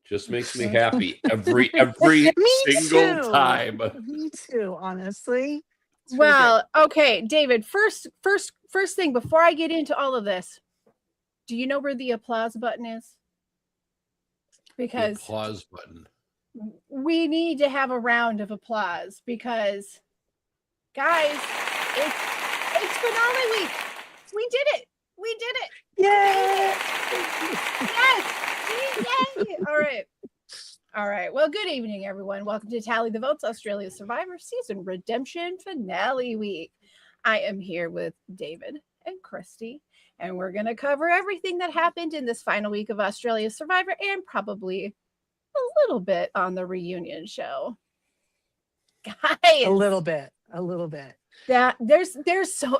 Just makes me happy every Me single too. time. Me too, honestly. It's pretty great. Well, okay, David, first thing before I get into all of this, do you know where the applause button is? The Because applause button. we need to have a round of applause because guys, it's finale week. We did it. We did it. Yay! Yes. Yay. All right. Well, good evening, everyone. Welcome to Tally the Votes, Australia Survivor Season Redemption Finale Week. I am here with David and Christy, and we're going to cover everything that happened in this final week of Australia Survivor and probably a little bit on the reunion show. Guys, A little bit. that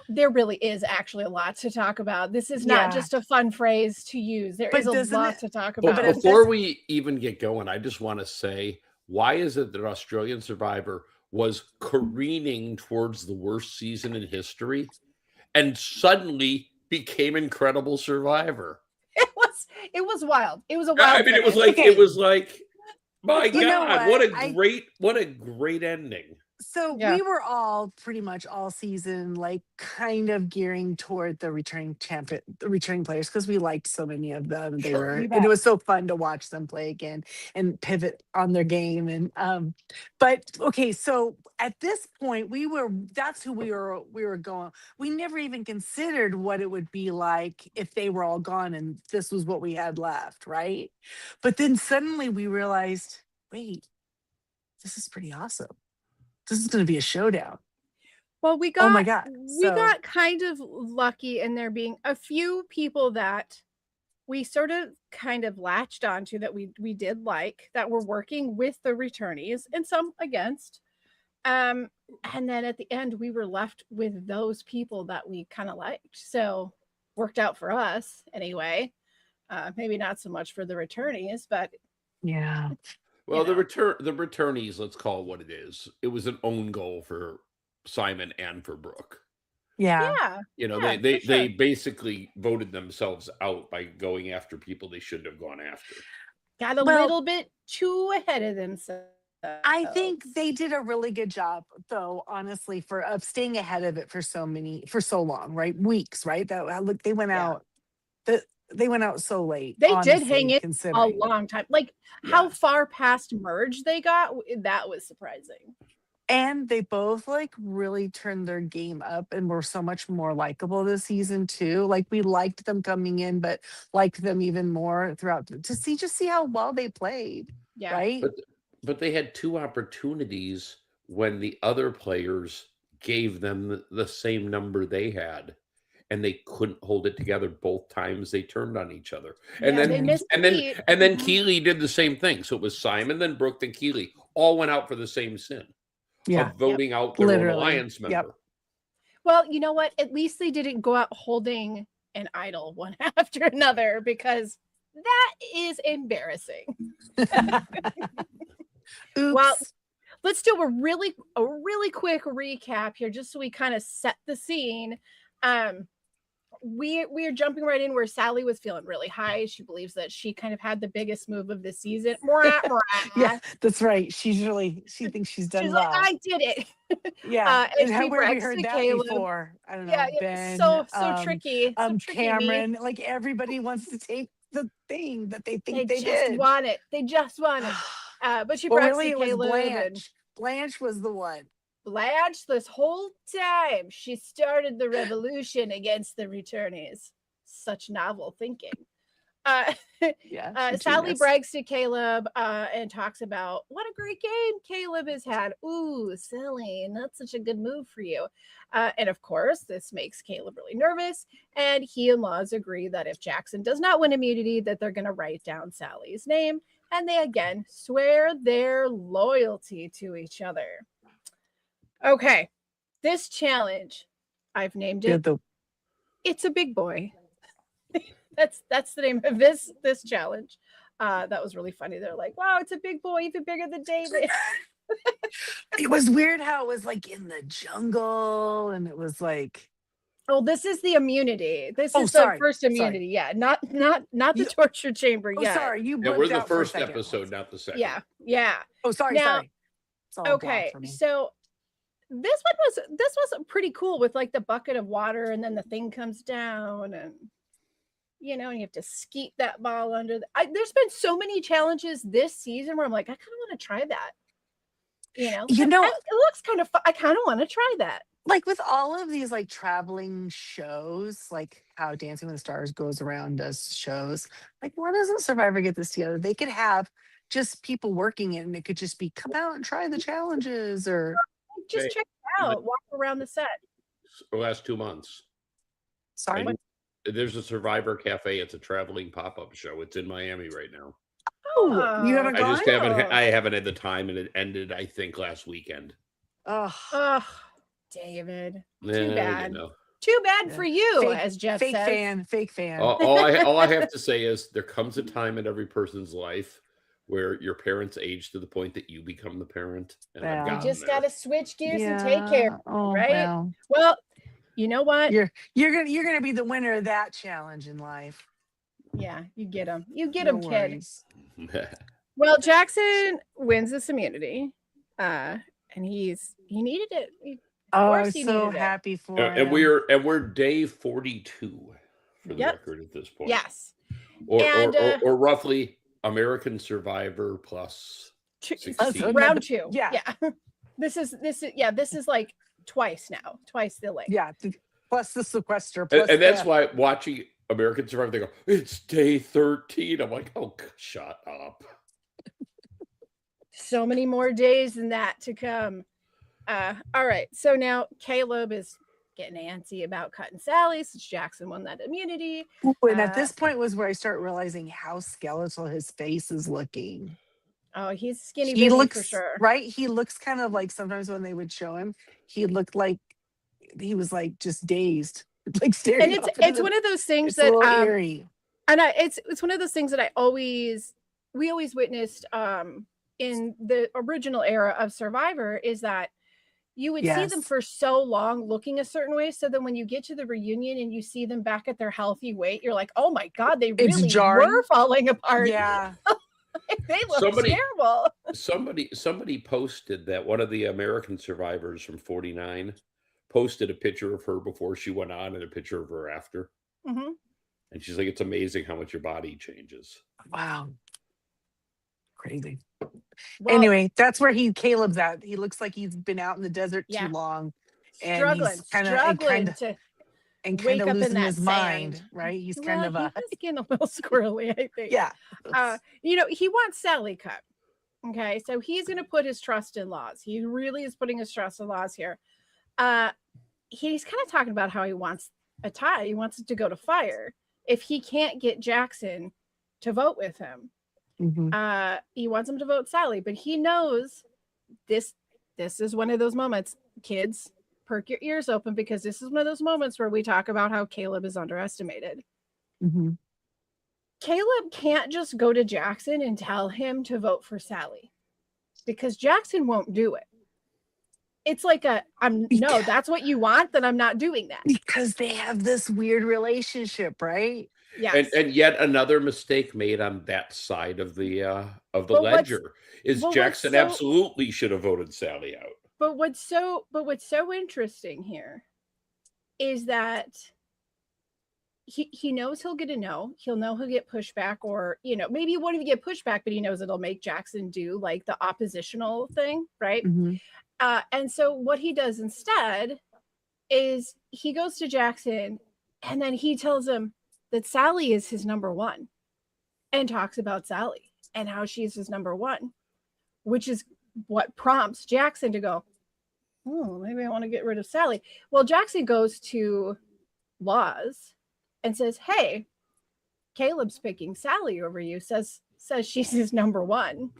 there really is actually a lot to talk about. This is not just a fun phrase to use. There is a lot to talk about. But before we even get going, I just want to say, why is it that Australian Survivor was careening towards the worst season in history and suddenly became Incredible Survivor? It was wild. It was a wild. I mean, it was like, my God, what a great ending. So we were all pretty much all season like kind of gearing toward the returning players because we liked so many of them. And it was so fun to watch them play again and pivot on their game. And but okay, so at this point that's who we were going. We never even considered what it would be like if they were all gone and this was what we had left, right? But then suddenly we realized, wait, this is pretty awesome. This is going to be a showdown. Well, we got, oh my God. We got kind of lucky in there being a few people that we sort of kind of latched onto that we did like that were working with the returnees and some against. And then at the end, we were left with those people that we kind of liked. So worked out for us anyway. Maybe not so much for the returnees, but yeah. Well, the returnees, let's call it what it is. It was an own goal for Simon and for Brooke. Yeah. They basically voted themselves out by going after people they shouldn't have gone after. Got a little bit too ahead of themselves. I think they did a really good job, though, honestly, of staying ahead of it for so long, right? Weeks, right? That they went out. They went out so late. They did hang in a long time. Like how far past merge they got, that was surprising. And they both like really turned their game up and were so much more likable this season too. Like we liked them coming in, but liked them even more throughout to see how well they played. Yeah. Right. But they had two opportunities when the other players gave them the same number they had. And they couldn't hold it together both times they turned on each other. And then Keeley did the same thing. So it was Simon, then Brooke, then Keeley all went out for the same sin of voting out their own alliance member. Yep. Well, you know what? At least they didn't go out holding an idol one after another because that is embarrassing. Well, let's do a really quick recap here just so we kind of set the scene. We are jumping right in where Sally was feeling really high. She believes that she kind of had the biggest move of the season. Yeah, that's right. She thinks she's done well. Like, I did it. Yeah. And how where we heard that before? I don't know. Yeah, Ben, so tricky. Cameron, like everybody wants to take the thing that they think they just want it. They just want it. But she really it was Blanche. Blanche was the one. Blanche, this whole time, she started the revolution against the returnees. Such novel thinking. Sally brags to Caleb and talks about what a great game Caleb has had. Ooh, silly. That's such a good move for you. And of course, this makes Caleb really nervous. And he and Laws agree that if Jackson does not win immunity, that they're going to write down Sally's name. And they again swear their loyalty to each other. Okay, this challenge, I've named it. It's a big boy. That's the name of this challenge. That was really funny. They're like, wow, it's a big boy, even bigger than David. It was weird how it was like in the jungle, and it was like Oh, this is the immunity. This Oh, is the sorry, first sorry. immunity. Yeah, not the You- torture chamber Oh, yet. sorry, you Yeah, we're blipped the out for a first second. episode, not the second. Yeah, yeah. Oh, sorry, Now, sorry. It's all a block Okay, for me. so this was pretty cool with like the bucket of water, and then the thing comes down, and and you have to skeet that ball under. There's been so many challenges this season where I'm like, I kind of want to try that. You know, it looks kind of fun. I kind of want to try that. like with all of these like traveling shows, like how Dancing with the Stars goes around does shows, like why doesn't Survivor get this together? They could have just people working it, and it could just be come out and try the challenges, or Just Hey, check it out. Walk around the set. The last 2 months. sorry. And there's a Survivor Cafe. It's a traveling pop-up show. It's in Miami right now. Oh, you haven't I gone? just haven't had the time, and it ended, I think, last weekend. Ugh. Oh, David. Yeah, bad. you know. Too bad Yeah. for you, Fake- as Jeff fake says. fan. All I have to say is there comes a time in every person's life where your parents age to the point that you become the parent. And I've Well. You gotten just there. got to switch gears and take care. Oh, right? well, Well, you know what? you're gonna be the winner of that challenge in life. Yeah, you get him. You get No him, kid. worries. Well, Jackson wins this immunity, and he needed it. Oh, I'm course he so needed it. happy for and him. we're day 42 for the Yep. record at this point. Yes. Or, And, or roughly American Survivor plus Two- 16. Round 2. Yeah. This is like twice now. Twice the length. Yeah, plus the sequester. And, Plus and that's the- why watching American Survivor, they go, it's day 13. I'm like, oh, shut up. So many more days than that to come. All right. So now Caleb is getting antsy about cutting Sally since Jackson won that immunity. Ooh, and at this point was where I start realizing how skeletal his face is looking. Oh, he's skinny He bitty looks for sure. right. He looks kind of like sometimes when they would show him, he looked like he was like just dazed, like staring. And it's one of those things it's a that little eerie. and it's one of those things that we always witnessed in the original era of Survivor is that you would see them Yes. for so long looking a certain way, so then when you get to the reunion and you see them back at their healthy weight, you're like, oh my god, they It's really jarring. were falling apart. Yeah. They look terrible. Somebody posted that one of the American survivors from 49 posted a picture of her before she went on and a picture of her after. Mhm. And she's like, it's amazing how much your body changes. Wow. Crazy. Well, Anyway, that's where Caleb's at. He looks like he's been out in the desert Yeah. too long. And struggling he's kind to of wake up in losing that his mind, sand. right? He's kind Well, of a he's getting a little squirrely, I think. yeah. He wants Sally cut. Okay, so he's going to put his trust in Laws. He really is putting his trust in Laws here. He's kind of talking about how he wants a tie. He wants it to go to fire if he can't get Jackson to vote with him. Mhm. He wants him to vote Sally, but he knows this is one of those moments. Kids, perk your ears open, because this is one of those moments where we talk about how Caleb is underestimated. Mhm. Caleb can't just go to Jackson and tell him to vote for Sally, because Jackson won't do it. It's like no, that's what you want, then I'm not doing that. Because they have this weird relationship, right? Yes. And yet another mistake made on that side of the But ledger is what's Jackson so- absolutely should have voted Sally out. But what's so interesting here is that he knows he'll get a no. He'll know he'll get pushback, or maybe he won't even get pushback, but he knows it'll make Jackson do like the oppositional thing, right? Mhm. And so what he does instead is he goes to Jackson and then he tells him that Sally is his number one, and talks about Sally and how she's his number one, which is what prompts Jackson to go, oh, maybe I want to get rid of Sally. Well, Jackson goes to Laws and says, hey, Caleb's picking Sally over you, says she's his number one.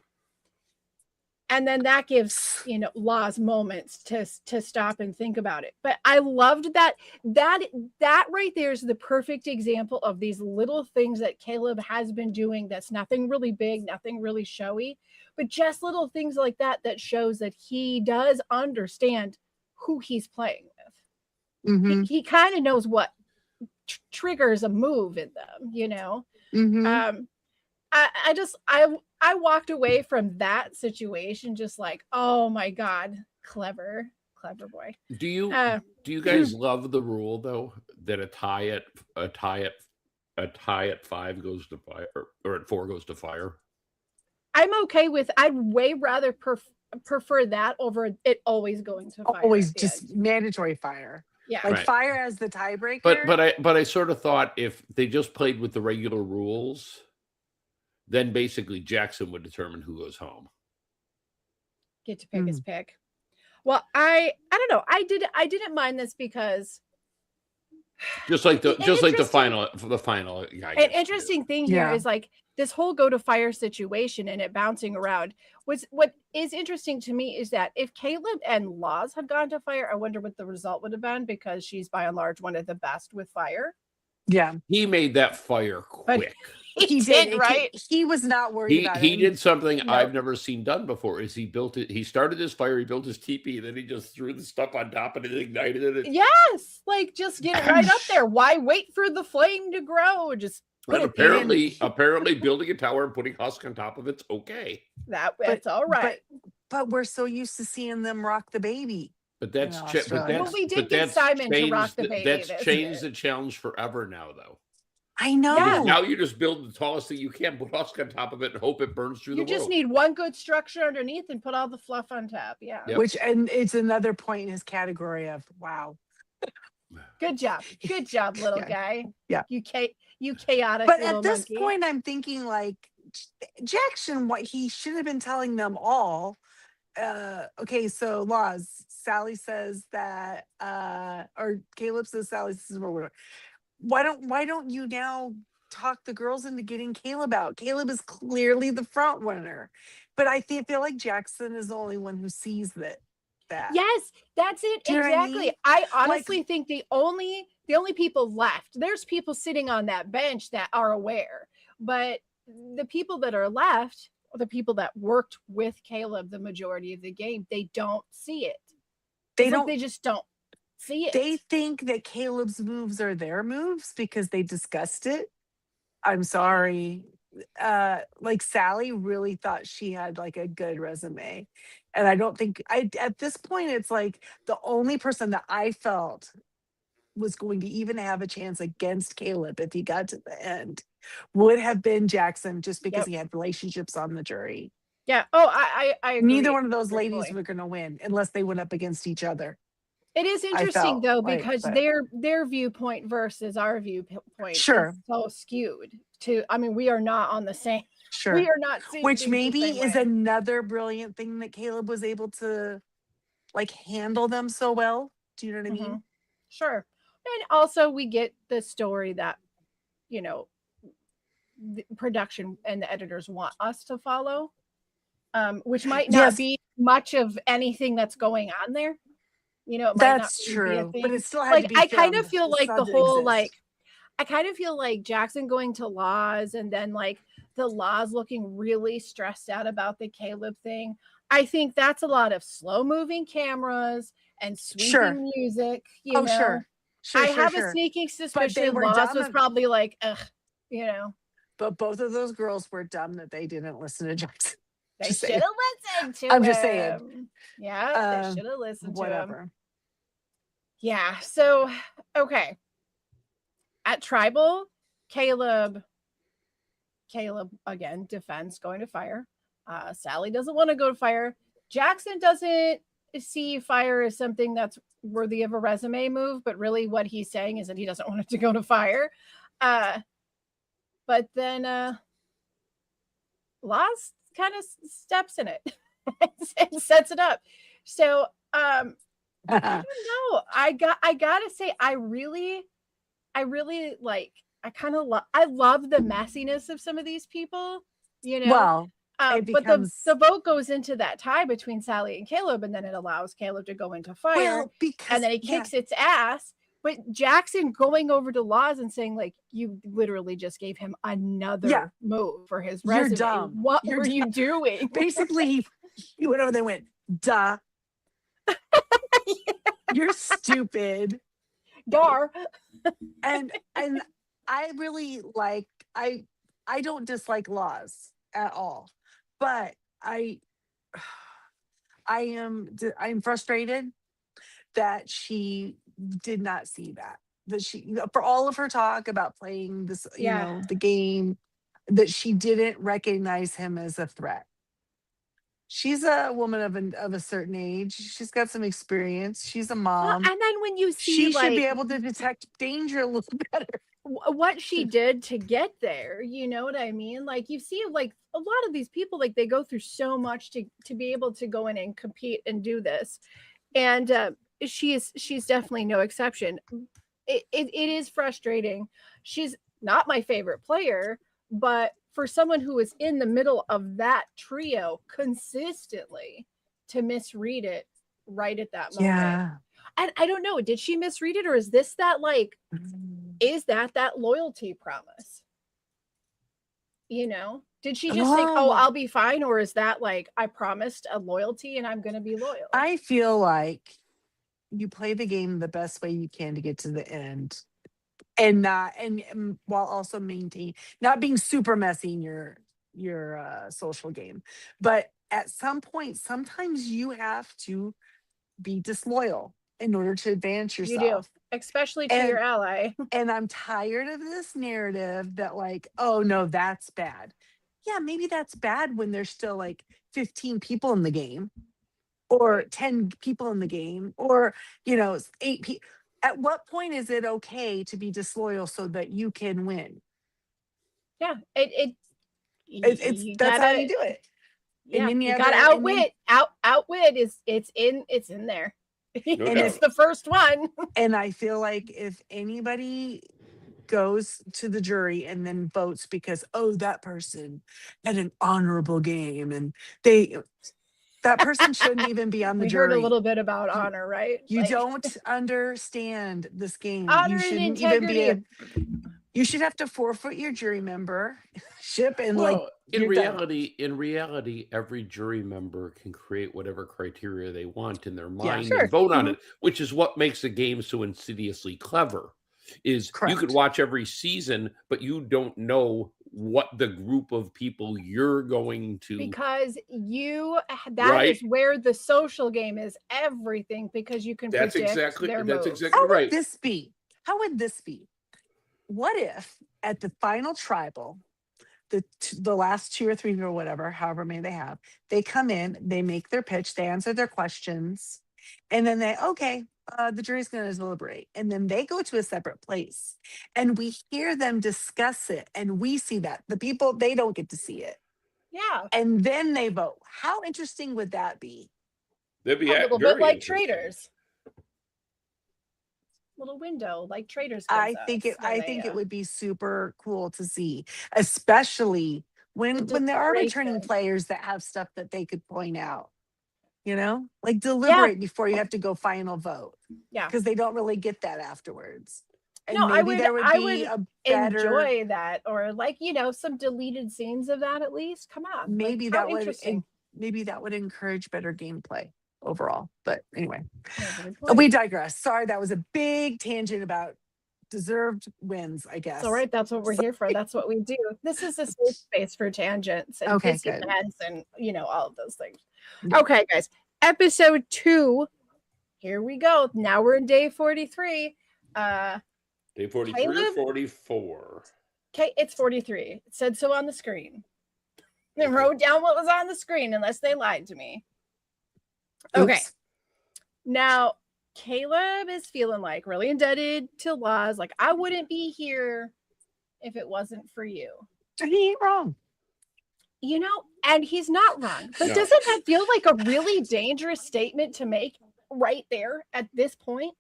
And then that gives Laws moments to stop and think about it. But I loved that right there is the perfect example of these little things that Caleb has been doing. That's nothing really big, nothing really showy, but just little things like that shows that he does understand who he's playing with. Mm-hmm. He kind of knows what triggers a move in them, you know. Mm-hmm. I walked away from that situation just like, oh my god, clever boy. Do you Uh, do you guys love the rule though that a tie at 5 goes to fire, or at 4 goes to fire? I'm okay with. I'd way rather prefer that over it always going to fire. Always at the just end. mandatory fire. Yeah. Like Right. fire as the tiebreaker. But I sort of thought if they just played with the regular rules, then basically Jackson would determine who goes home. Get to pick his pick. Well, I don't know. I didn't mind this because Just like the final guy. An interesting thing here is like this whole go to fire situation and it bouncing around. What is interesting to me is that if Caleb and Laws had gone to fire, I wonder what the result would have been, because she's by and large one of the best with fire. Yeah. He made that fire quick. He did, right? He was not worried about it. He did something I've never seen done before. Is he started his fire, he built his teepee, then he just threw the stuff on top and it ignited it. Yes, like just get it right up there. Why wait for the flame to grow? Just and apparently building a tower and putting husk on top of it's okay. That's all right. But we're so used to seeing them rock the baby. But that's but we did get Simon to rock the baby. That's changed the challenge forever now, though. I know. Because now you just build the tallest thing you can, put husk on top of it, and hope it burns through the world. You just need one good structure underneath and put all the fluff on top. Yeah. Yep. And it's another point in his category of wow. Good job, little guy. Yeah. You chaotic. But little at this monkey. point, I'm thinking like Jackson, what he should have been telling them all. Okay, so Laws, Sally says that, or Caleb says Sally says whatever. Why don't you now talk the girls into getting Caleb out? Caleb is clearly the front runner, but I feel like Jackson is the only one who sees that. Yes, that's it. Exactly. I honestly think the only people left, there's people sitting on that bench that are aware, but the people that are left, the people that worked with Caleb the majority of the game, they don't see it. They just don't see it. They think that Caleb's moves are their moves because they discussed it. I'm sorry. Like Sally really thought she had like a good resume. And I don't think at this point, it's like the only person that I felt was going to even have a chance against Caleb if he got to the end would have been Jackson, just because he had relationships on the jury. Yeah. Oh, I agree. Neither one of those ladies were going to win unless they went up against each other. It is interesting though, because their viewpoint versus our viewpoint is so skewed we are not on the same. Sure. We are not seeing which maybe is another brilliant thing that Caleb was able to like handle them so well. Do you know what I mean? Sure. And also we get the story that, the production and the editors want us to follow, which might not be much of anything that's going on there. That's true, but it still had like to be I kind filmed. of feel like the whole I kind of feel like Jackson going to Laws and then like the Laws looking really stressed out about the Caleb thing. I think that's a lot of slow moving cameras and sweeping music. Sure. I have a sneaking suspicion Laws was probably like, ugh, But both of those girls were dumb that they didn't listen to Jackson. They should have listened to him. I'm just saying. Yeah, they should have listened to him. Whatever. Yeah, so, okay. At Tribal, Caleb, again, defense, going to fire. Sally doesn't want to go to fire. Jackson doesn't see fire as something that's worthy of a resume move, but really what he's saying is that he doesn't want it to go to fire. But then Laws kind of steps in it and sets it up. So I don't know. I gotta say, I really like. I love the messiness of some of these people. Well, but the vote goes into that tie between Sally and Caleb, and then it allows Caleb to go into fire, and then he kicks its ass. But Jackson going over to Laws and saying, like, you literally just gave him another move for his resume. You're dumb. What were you doing? Basically, he went over there and went, duh. You're stupid. Gar. and I really like I don't dislike Laws at all, but I'm frustrated that she did not see that she, for all of her talk about playing this, Yeah. the game, that she didn't recognize him as a threat. She's a woman of a certain age. She's got some experience. She's a Well, mom. and then when you see She should like be able to detect danger a little better. what she did to get there, you know what I mean? Like you see like a lot of these people, like they go through so much to be able to go in and compete and do this. And she's definitely no exception. It is frustrating. She's not my favorite player, but for someone who is in the middle of that trio consistently to misread it right at that moment. Yeah. And I don't know, did she misread it, or is this that like is that loyalty promise? You know, did she just think, oh, Oh. I'll be fine, or is that like I promised a loyalty and I'm gonna be loyal? I feel like you play the game the best way you can to get to the end, and not and while also not being super messy in your social game. But at some point, sometimes you have to be disloyal in order to advance You do, yourself. especially to your ally. And I'm tired of this narrative that like, oh no, that's bad. Yeah, maybe that's bad when there's still like 15 people in the game, or 10 people in the game, or 8 people. At what point is it okay to be disloyal so that you can win? Yeah, It's you that's how gotta, you do it. yeah, then you gotta outwit is it's in there. No And it's doubt. the first one. And I feel like if anybody goes to the jury and then votes because, oh, that person had an honorable game, and that person shouldn't even be on the We jury. heard a little bit about honor, right? You Like, don't understand this game. honor You and shouldn't even be integrity. you should have to forfeit your jury membership, and Well, in you're done. reality, every jury member can create whatever criteria they want in their mind Sure. and vote on Mhm. it, which is what makes the game so insidiously clever. Is you could Correct. watch every season, but you don't know what the group of people you're going to. Because that Right. is where the social game is everything, because you can That's predict exactly their that's moves. exactly How right. would this be? How would this be? What if at the final tribal, the last 2 or 3 or whatever, however many they have, they come in, they make their pitch, they answer their questions, and then the jury's going to deliberate, and then they go to a separate place, and we hear them discuss it, and we see that the people, they don't get to see it, Yeah, and then they vote. How interesting would that be? That'd be a little very bit like interesting. traders. Little window like traders. I think it would be super cool to see, especially when there are returning deliberation. players that have stuff that they could point out. Like deliberate before you have to go final vote, Yeah. because they don't really get that afterwards. And No, maybe there would I be would a better. enjoy that, or like some deleted scenes of that at least. Come on, Maybe like, that how would interesting. maybe that would encourage better gameplay overall. But anyway, Very good. we digress. Sorry, that was a big tangent about deserved wins, I guess. It's all right. That's what we're here for. That's what we do. This is a safe space for tangents and Okay, pissy good. heads and all of those things. Yeah. Okay, guys. Episode 2. Here we go. Now we're in day 43. Day 43 Caleb? or 44? Okay, it's 43. It said so on the screen. They wrote down what was on the screen, unless they lied to me. Okay. Oops. Now, Caleb is feeling like really indebted to Laws. Like, I wouldn't be here if it wasn't for you. He ain't wrong. And he's not wrong. But No. doesn't that feel like a really dangerous statement to make right there at this point?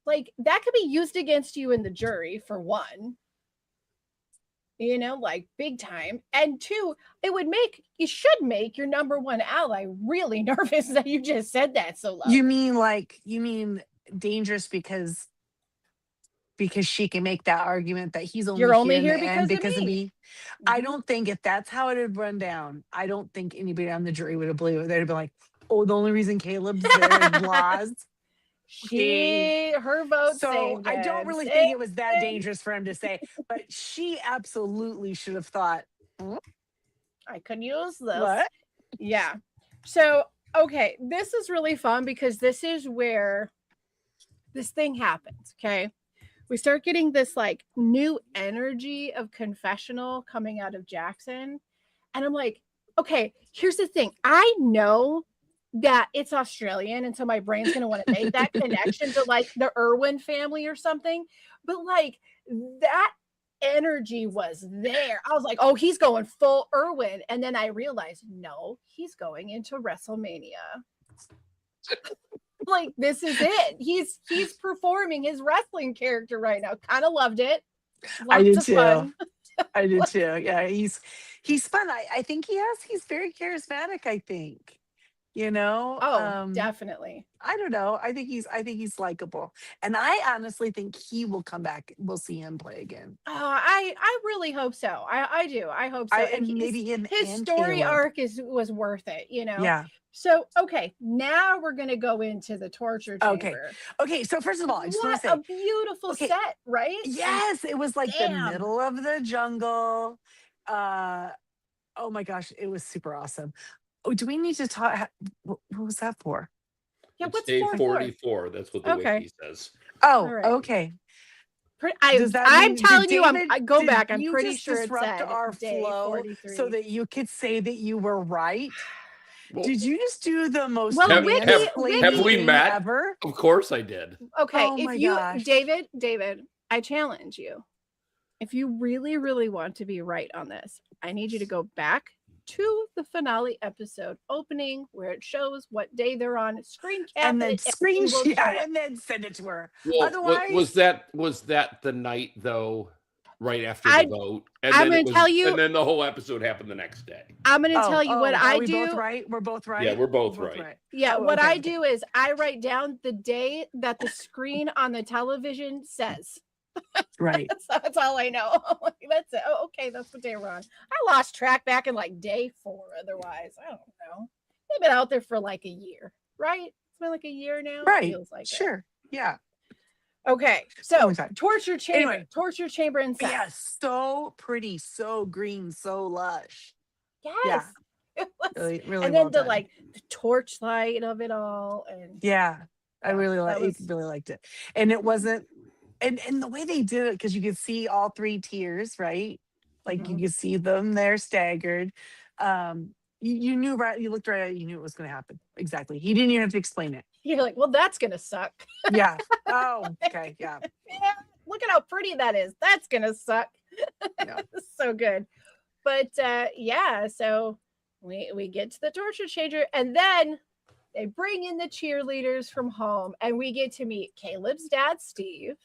Like, that could be used against you in the jury, for one. Like big time. And 2, you should make your number one ally really nervous that you just said that so loud. You mean dangerous because she can make that argument that he's only You're only here, in here the end because of of me. me. I Mhm. don't think if that's how it would run down, I don't think anybody on the jury would have believed it. They'd be like, oh, the only reason Caleb's there is Laws. her vote So saved I don't him. really Saved think it was that him. dangerous for him to say, but she absolutely should have thought, I could use this. what? Yeah. So, okay, this is really fun because this is where this thing happens. Okay. We start getting this like new energy of confessional coming out of Jackson. And I'm like, okay, here's the thing. I know that it's Australian. And so my brain's going to want to make that connection to like the Irwin family or something. But like that energy was there. I was like, oh, he's going full Irwin. And then I realized, no, he's going into WrestleMania. Like, this is it. He's performing his wrestling character right now. Kind of loved it. I did Lots of too. fun. I did too. Yeah, he's fun. I think he's very charismatic, I think. You know? Oh, definitely. I don't know. I think he's likable. And I honestly think he will come back. We'll see him play again. I really hope so. I do. I hope so. And maybe him his and story Caleb. arc was worth it, you know? Yeah. So, okay, now we're going to go into the torture chamber. Okay, so first of all, I just want What to say, a beautiful set, right? yes, it was like Damn. the middle of the jungle. Oh my gosh, it was super awesome. Oh, do we need to talk? What was that for? Yeah, It's what's day 4 for? 44. That's what the Okay. wiki says. Oh, All right. okay. I'm Does that mean- telling did you, David- I go did back. I'm you pretty just sure it disrupt said our day flow 43. so that you could say that you were right. Well, Did you just do the most Well, Have- mansplaining have we thing met? ever? of course I did. Okay, Oh my if you gosh. David, I challenge you. If you really, really want to be right on this, I need you to go back to the finale episode opening where it shows what day they're on, screen cap And then it, and you will show it. and then send it to her. Well, Otherwise, was that the night though, right after I- the vote? And I'm then it gonna tell you- and then the whole episode happened the next day. I'm going to tell you what are I we do. both right? We're both right. Yeah, we're both right. Yeah, Oh, what okay, I okay. do is I write down the day that the screen on the television says. Right. That's all I know. That's it. Oh, okay, that's what day we're on. I lost track back in like day 4. Otherwise, I don't know. They've been out there for like a year, right? It's been like a year now. Right. Feels like it. Sure. Yeah. Okay, so Long time. torture chamber, Anyway. torture chamber and set. Yes. So pretty, so green, so lush. Yes. It was- Really, really and then well the done. like the torchlight of it all, and Yeah. I Yeah, really that was- really liked it. And it wasn't and the way they did it, because you could see all 3 tiers, right? Like you Mhm. could see them there staggered. You knew right, you looked right at it, you knew it was gonna happen. Exactly. He didn't even have to explain it. you're like, well, that's gonna suck. Yeah. Oh, okay. Yeah. Yeah, look at how pretty that is. That's gonna suck. Yeah. So good. But yeah, so we get to the torture changer, and then they bring in the cheerleaders from home, and we get to meet Caleb's dad, Steve,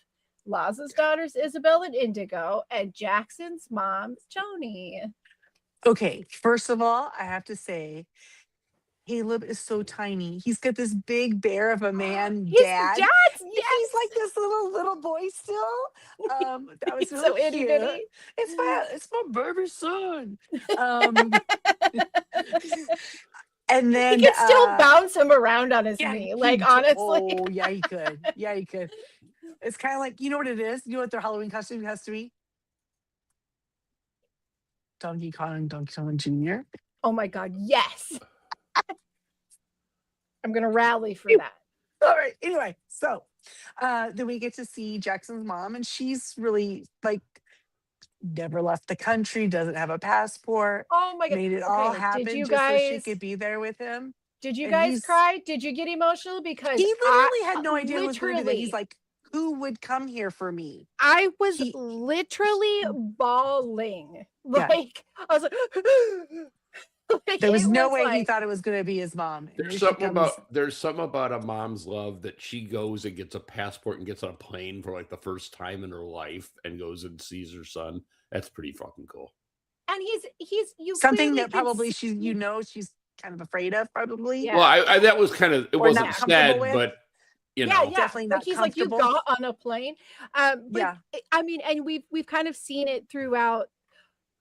Laz's daughters, Isabel and Indigo, and Jackson's mom, Joni. Okay, first of all, I have to say, Caleb is so tiny. He's got this big bear of a man His dad. dad's, He's yes. like this little boy still. That was He's really so itty cute. bitty. It's my baby son. And then He could still bounce him around on his yeah, knee. he Like, d- honestly. Oh yeah, he could. Yeah, he could. It's kind of like, you know what it is? You know what their Halloween costume has to be? Donkey Kong and Donkey Kong Jr. Oh my God, yes. I'm gonna rally for that. All right. Anyway, so then we get to see Jackson's mom, and she's really like never left the country, doesn't have a passport, Oh my God. made it all Okay, happen Did you just so she guys could be there with him. did you and guys he's- cry? Did you get emotional? Because He literally had no I- idea it was going to be that. He's literally. like, who would come here for me? I was he- literally bawling. Yeah. Like I was like, like, There was it no way he like- thought it was going to be his mom. And There's here she something comes- about a mom's love that she goes and gets a passport and gets on a plane for like the first time in her life and goes and sees her son. That's pretty fucking cool. and he's you something clearly that probably can she's kind of afraid of, probably. Yeah. Well, I that was kind of it Or not wasn't comfortable said, with. but you yeah, know, yeah. Definitely like not he's like, you comfortable. got on a plane. But Yeah. I mean, and we've kind of seen it throughout.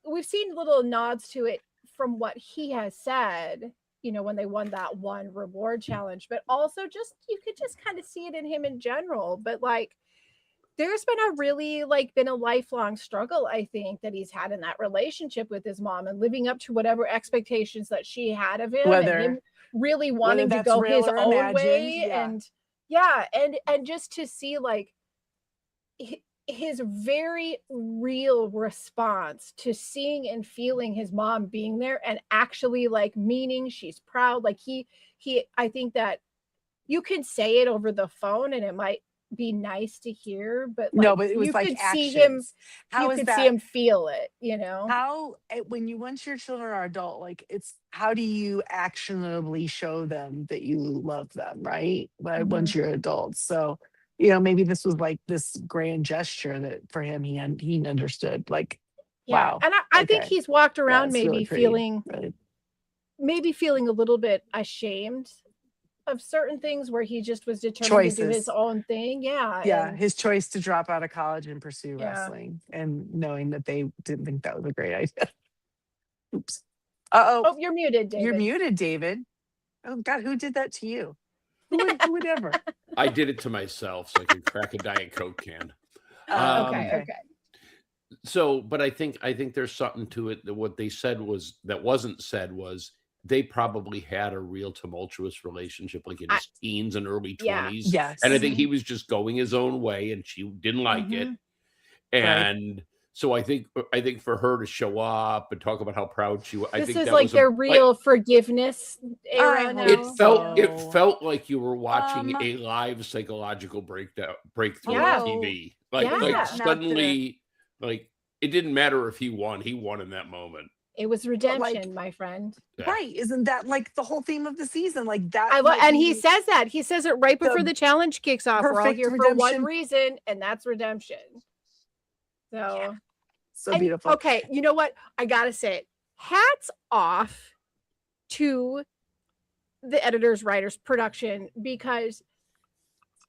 We've seen little nods to it from what he has said. when they won that one reward challenge, but also just you could just kind of see it in him in general. But like there's been a lifelong struggle, I think, that he's had in that relationship with his mom and living up to whatever expectations that she had of him, and him really wanting to go his own way. And and just to see like his very real response to seeing and feeling his mom being there and actually like meaning she's proud. Like he I think that you can say it over the phone and it might be nice to hear, but like, no, but it was you like could actions. see him, How you is could that? see him feel it, How once your children are adult, like it's how do you actionably show them that you love them, right? Like once you're adults. So maybe this was like this grand gesture that for him he understood. Like, wow. And I think he's walked around it's really pretty, maybe feeling a little bit ashamed of certain things where he just was determined to do his own thing. His choice to drop out of college and pursue wrestling, and knowing that they didn't think that was a great idea. Oops. Oh, you're muted, David. You're muted, David. Oh God, who did that to you? Who would ever? I did it to myself so I could crack a Diet Coke can. Okay. So, but I think there's something to it that what they said was that wasn't said was they probably had a real tumultuous relationship, like in his teens and early 20s. Yes. And I think he was just going his own way and she didn't like it. And so I think for her to show up and talk about how proud she was, I think this is that like was their real forgiveness era now. It felt like you were watching a live psychological breakthrough on TV. Like suddenly, like it didn't matter if he won in that moment. It was redemption, my friend. Right. Isn't that like the whole theme of the season? Like that. And he says that. He says it right before the challenge kicks off. We're all here for one reason, and that's redemption. So, so beautiful. Okay, you know what? I got to say it. Hats off to the editors, writers, production, because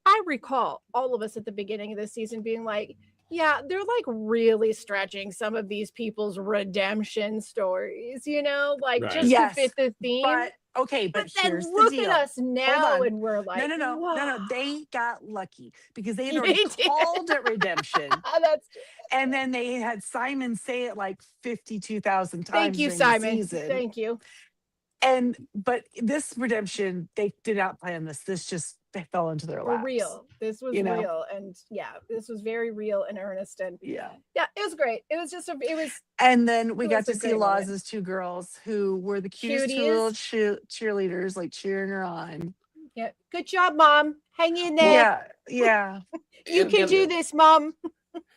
I recall all of us at the beginning of this season being like, yeah, they're like really stretching some of these people's redemption stories, like just to fit the theme. But here's look the deal. at us now, and we're like, no. They got lucky because they had already called it redemption. And then they had Simon say it like 52,000 times. Thank you, Simon. Thank you. But this redemption, they did not plan this. This just they fell into their laps. Real. This was real, and this was very real and earnest, and it was great. It was just And then we got to see Laws's two girls who were the cutest little cheerleaders, like cheering her on. Yeah, good job, Mom. Hang in there. Yeah. You can do this, Mom.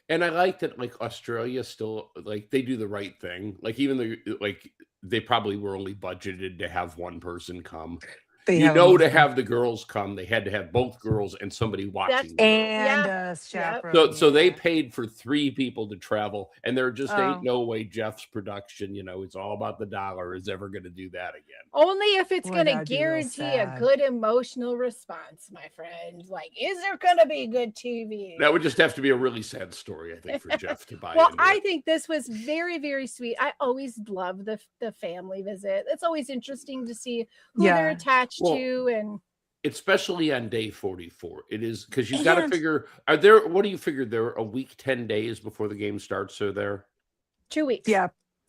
And I like that, like Australia still like they do the right thing. Like even though like they probably were only budgeted to have one person come. To have the girls come, they had to have both girls and somebody watching. And a chaperone. So they paid for 3 people to travel, and there just ain't no way Jeff's production, it's all about the dollar, is ever going to do that again. Only if it's going to guarantee a good emotional response, my friend. Like, is there going to be good TV? That would just have to be a really sad story, I think, for Jeff to buy. Well, I think this was very, very sweet. I always love the family visit. It's always interesting to see who they're attached to, and especially on day 44 it is, because you've got to figure, what do you figure, they're a week 10 days before the game starts, so they're 2 weeks.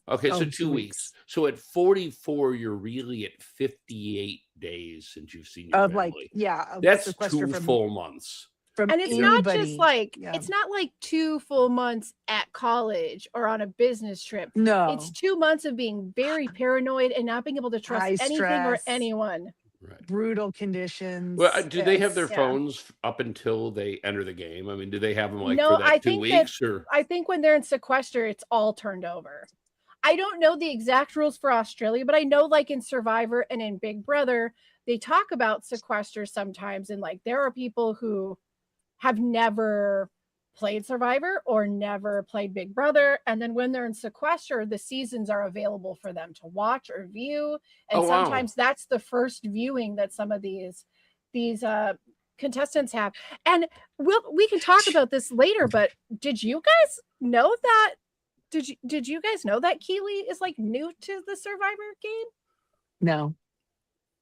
Okay, so 2 weeks. So at 44 you're really at 58 days since you've seen your family. That's 2 full months. And it's not just like it's not like 2 full months at college or on a business trip. No, it's 2 months of being very paranoid and not being able to trust anything or anyone. Right. Brutal conditions. Well, do they have their phones up until they enter the game? I mean, do they have them like for that 2 weeks? I think when they're in sequester, it's all turned over. I don't know the exact rules for Australia, but I know like in Survivor and in Big Brother, they talk about sequester sometimes. And like there are people who have never played Survivor or never played Big Brother, and then when they're in sequester, the seasons are available for them to watch or view, and sometimes that's the first viewing that some of these contestants have. And we can talk about this later, but did you guys know that did you guys know that Keeley is like new to the Survivor game? No.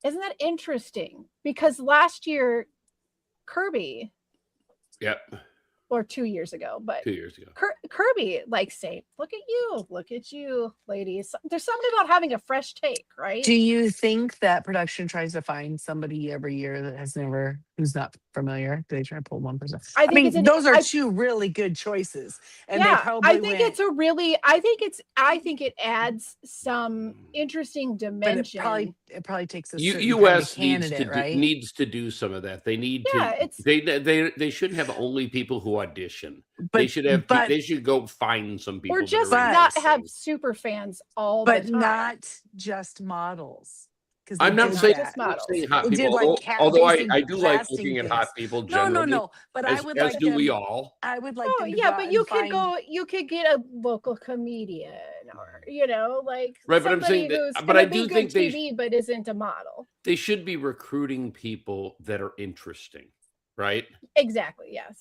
Isn't that interesting? Because last year, Kirby, Yep. or 2 years ago, but 2 years ago. Kirby, like, say, look at you, ladies. There's something about having a fresh take, right? Do you think that production tries to find somebody every year that who's not familiar? Do they try to pull one person? I think mean, those are two really good choices, and they probably I think it's a really. I think it adds some interesting But dimension. it probably takes a certain U.S. kind of candidate, needs to do some of that. They need Yeah, to. They shouldn't have only people who audition. But They should have. They should go find some people. Or that just are not interesting. have super fans all the but time. not just models. Because I'm not saying just models. hot They did, people. like, although I basic do like casting looking at things. hot people No, generally. But I would like do them. we all. I would like Oh them to yeah, go but out you and could find- go. You could get a local comedian, or like Right, but I'm somebody saying that- who's but gonna I be do good think they TV, but isn't a model. They should be recruiting people that are interesting, right? Exactly. Yes.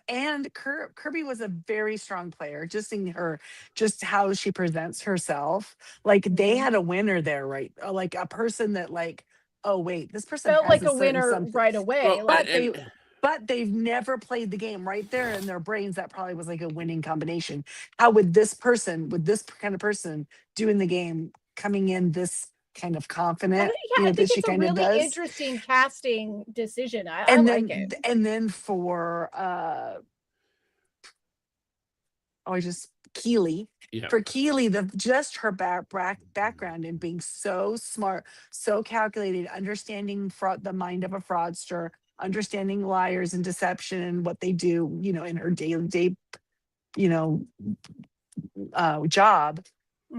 And Kirby was a very strong player. Just seeing her, just how she presents herself. Like they had a winner there, right? Like a person that, like, oh wait, this person Felt has like a certain winner something. right away. Well, like, But they've never played the game. Right there in their brains, that probably was like a winning combination. How would this kind of person doing the game, coming in this kind of confident, I think that she it's a kind of really does? interesting casting decision. I And like then it. and then for Keely. Yeah. For Keely, just her background and being so smart, so calculated, understanding the mind of a fraudster, understanding liars and deception and what they do, in her daily job,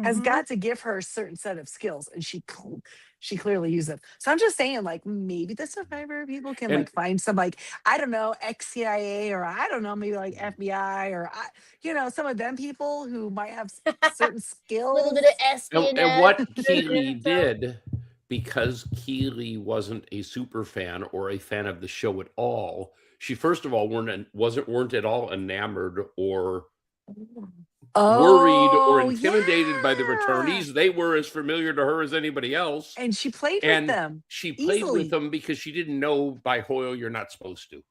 has Mhm. got to give her a certain set of skills, and she clearly used them. So I'm just saying, like, maybe the Survivor people can And- like find some, like, I don't know, ex-CIA, or I don't know, maybe like FBI, or some of them people who might have certain A skills. little bit of S in And it. what Keely did, because Keely wasn't a super fan or a fan of the show at all, she first of all weren't at all enamored or worried or intimidated by the yeah. returnees. They were as familiar to her as anybody else. And she played And with them. She played easily. with them because she didn't know by Hoyle you're not supposed to.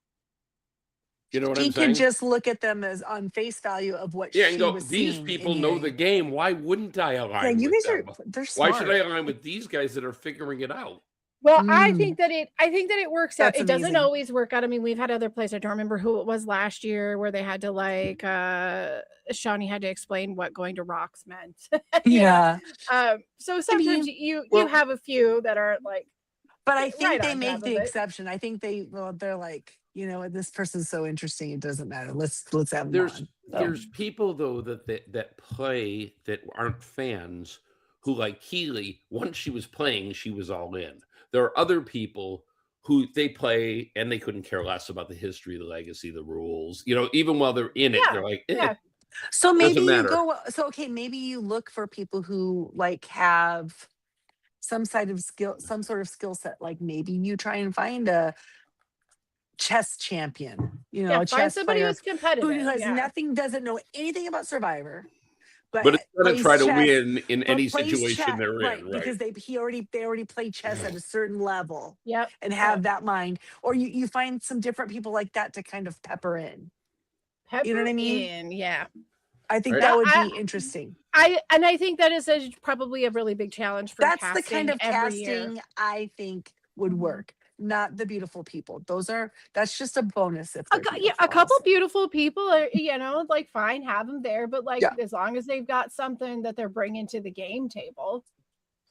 You know what She I'm could saying? just look at them as on face value of what Yeah, she and go, was these seeing people and know hearing. the game. Why wouldn't I align Yeah, you with guys them? they're Why smart. should I align with these guys that are figuring it out? Well, I Mm. think that it works out. That's It doesn't amazing. always work out. I mean, we've had other plays. I don't remember who it was last year where they had to Shawnee had to explain what going to rocks meant. you know? Yeah. So sometimes you well- have a few that are like, But I think right they on make top the of it. exception. I think they're like, this person's so interesting, it doesn't matter. Let's have them There's on. there's people though that play that aren't fans who, like Keely, once she was playing, she was all in. There are other people who they play and they couldn't care less about the history, the legacy, the rules. Even while they're in it, Yeah, they're like, yeah. So maybe you matter. go. So okay, maybe you look for people who like have some sort of skill set. Like maybe you try and find a chess champion. A find chess somebody player who's competitive. who has yeah. doesn't know anything about Survivor, but it's gonna plays try to chess, win in but any plays situation chess, they're right? in, right? Because they already play chess at a certain level Yep. and have that mind. Or you find some different people like that to kind of pepper in. You know what I mean? In, yeah. I think Right. that would I- be interesting. I think that is probably a really big challenge for That's casting the kind of every year. casting I think would Mhm. work. Not the beautiful people. That's just a bonus if they're A beautiful, couple also. beautiful people are, like, fine, have them there, but like Yeah. as long as they've got something that they're bringing to the game table,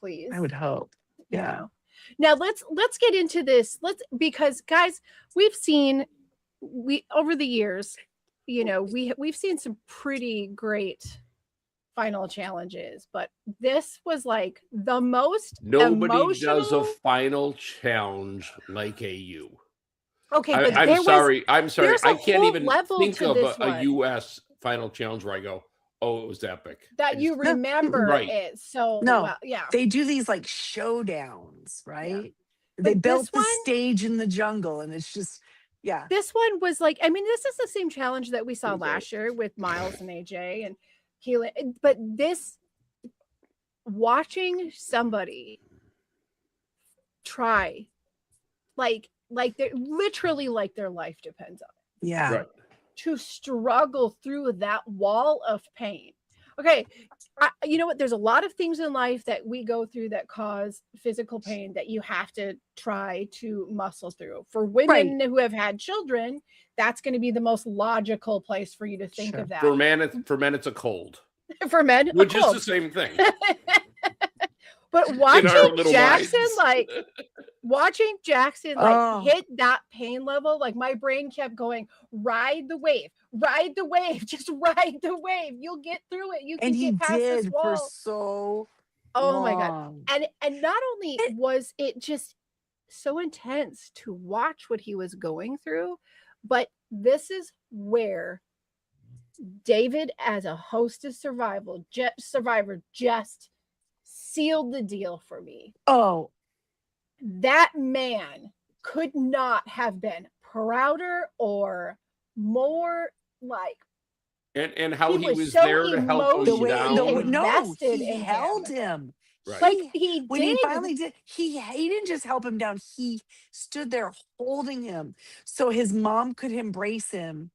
please. I would hope. you Yeah. know. Now let's get into this. Because guys, we've seen over the years, we've seen some pretty great final challenges, but this was like the most Nobody emotional. does a final challenge like AU. Okay, but I'm sorry. there's a I can't whole even level think to of this a one. US final challenge where I go, oh, it was epic. that you remember Right. it so No. well. Yeah. They do these like showdowns, right? They But built this the one- stage in the jungle, and it's just, yeah. This one was like, I mean, this is the same challenge that we saw Pretty great. last year with Miles and AJ and Keelan. But watching somebody try, like they're literally like their life depends on it, Yeah. Right. to struggle through that wall of pain. Okay, you know what? There's a lot of things in life that we go through that cause physical pain that you have to try to muscle through. For women who have had children, that's going to be the most logical place for you to think Sure. of that. For men, it's a cold, For men, which a is cold. the same thing. But In our watching little Jackson, minds. like Oh. hit that pain level, like my brain kept going, ride the wave, just ride the wave. You'll get through it. You can And he get past this did for wall. so Oh my God. long. And not only was it just so intense to watch what he was going through, but this is where David, as a host of Survivor, just sealed the deal for me. Oh, That man could not have been prouder or more like, And how He he was was so there to help the coach way down. no, invested he in held him. him. Right. Like he When he did. finally did, he didn't just help him down. He stood there holding him so his mom could embrace him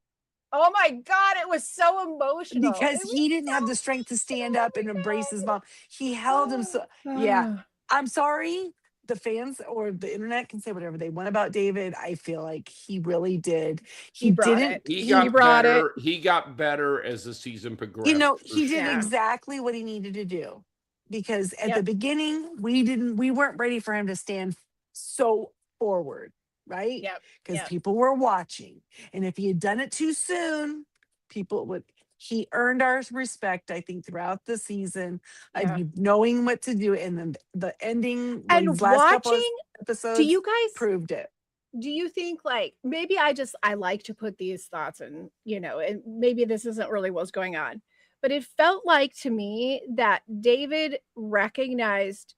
Oh my God, it was so emotional. because It was he didn't have so the strength to stand up and embrace his mom. He held him so. Yeah, I'm sorry. The fans or the internet can say whatever they want about David. I feel like he really did. He brought didn't. it. He He got brought it. better. He got better as the season progressed. You know, for he did sure. exactly what he needed to do because at the Yep. beginning we weren't ready for him to stand so forward, right? Yep. Because Yep. people were watching, and if he had done it too soon, people would. He earned our respect, I think, throughout the season, Yeah. knowing what to do, and then the ending, And these last couple of watching, episodes, do you guys proved it. do you think, like, maybe I like to put these thoughts in, and maybe this isn't really what's going on, but it felt like to me that David recognized,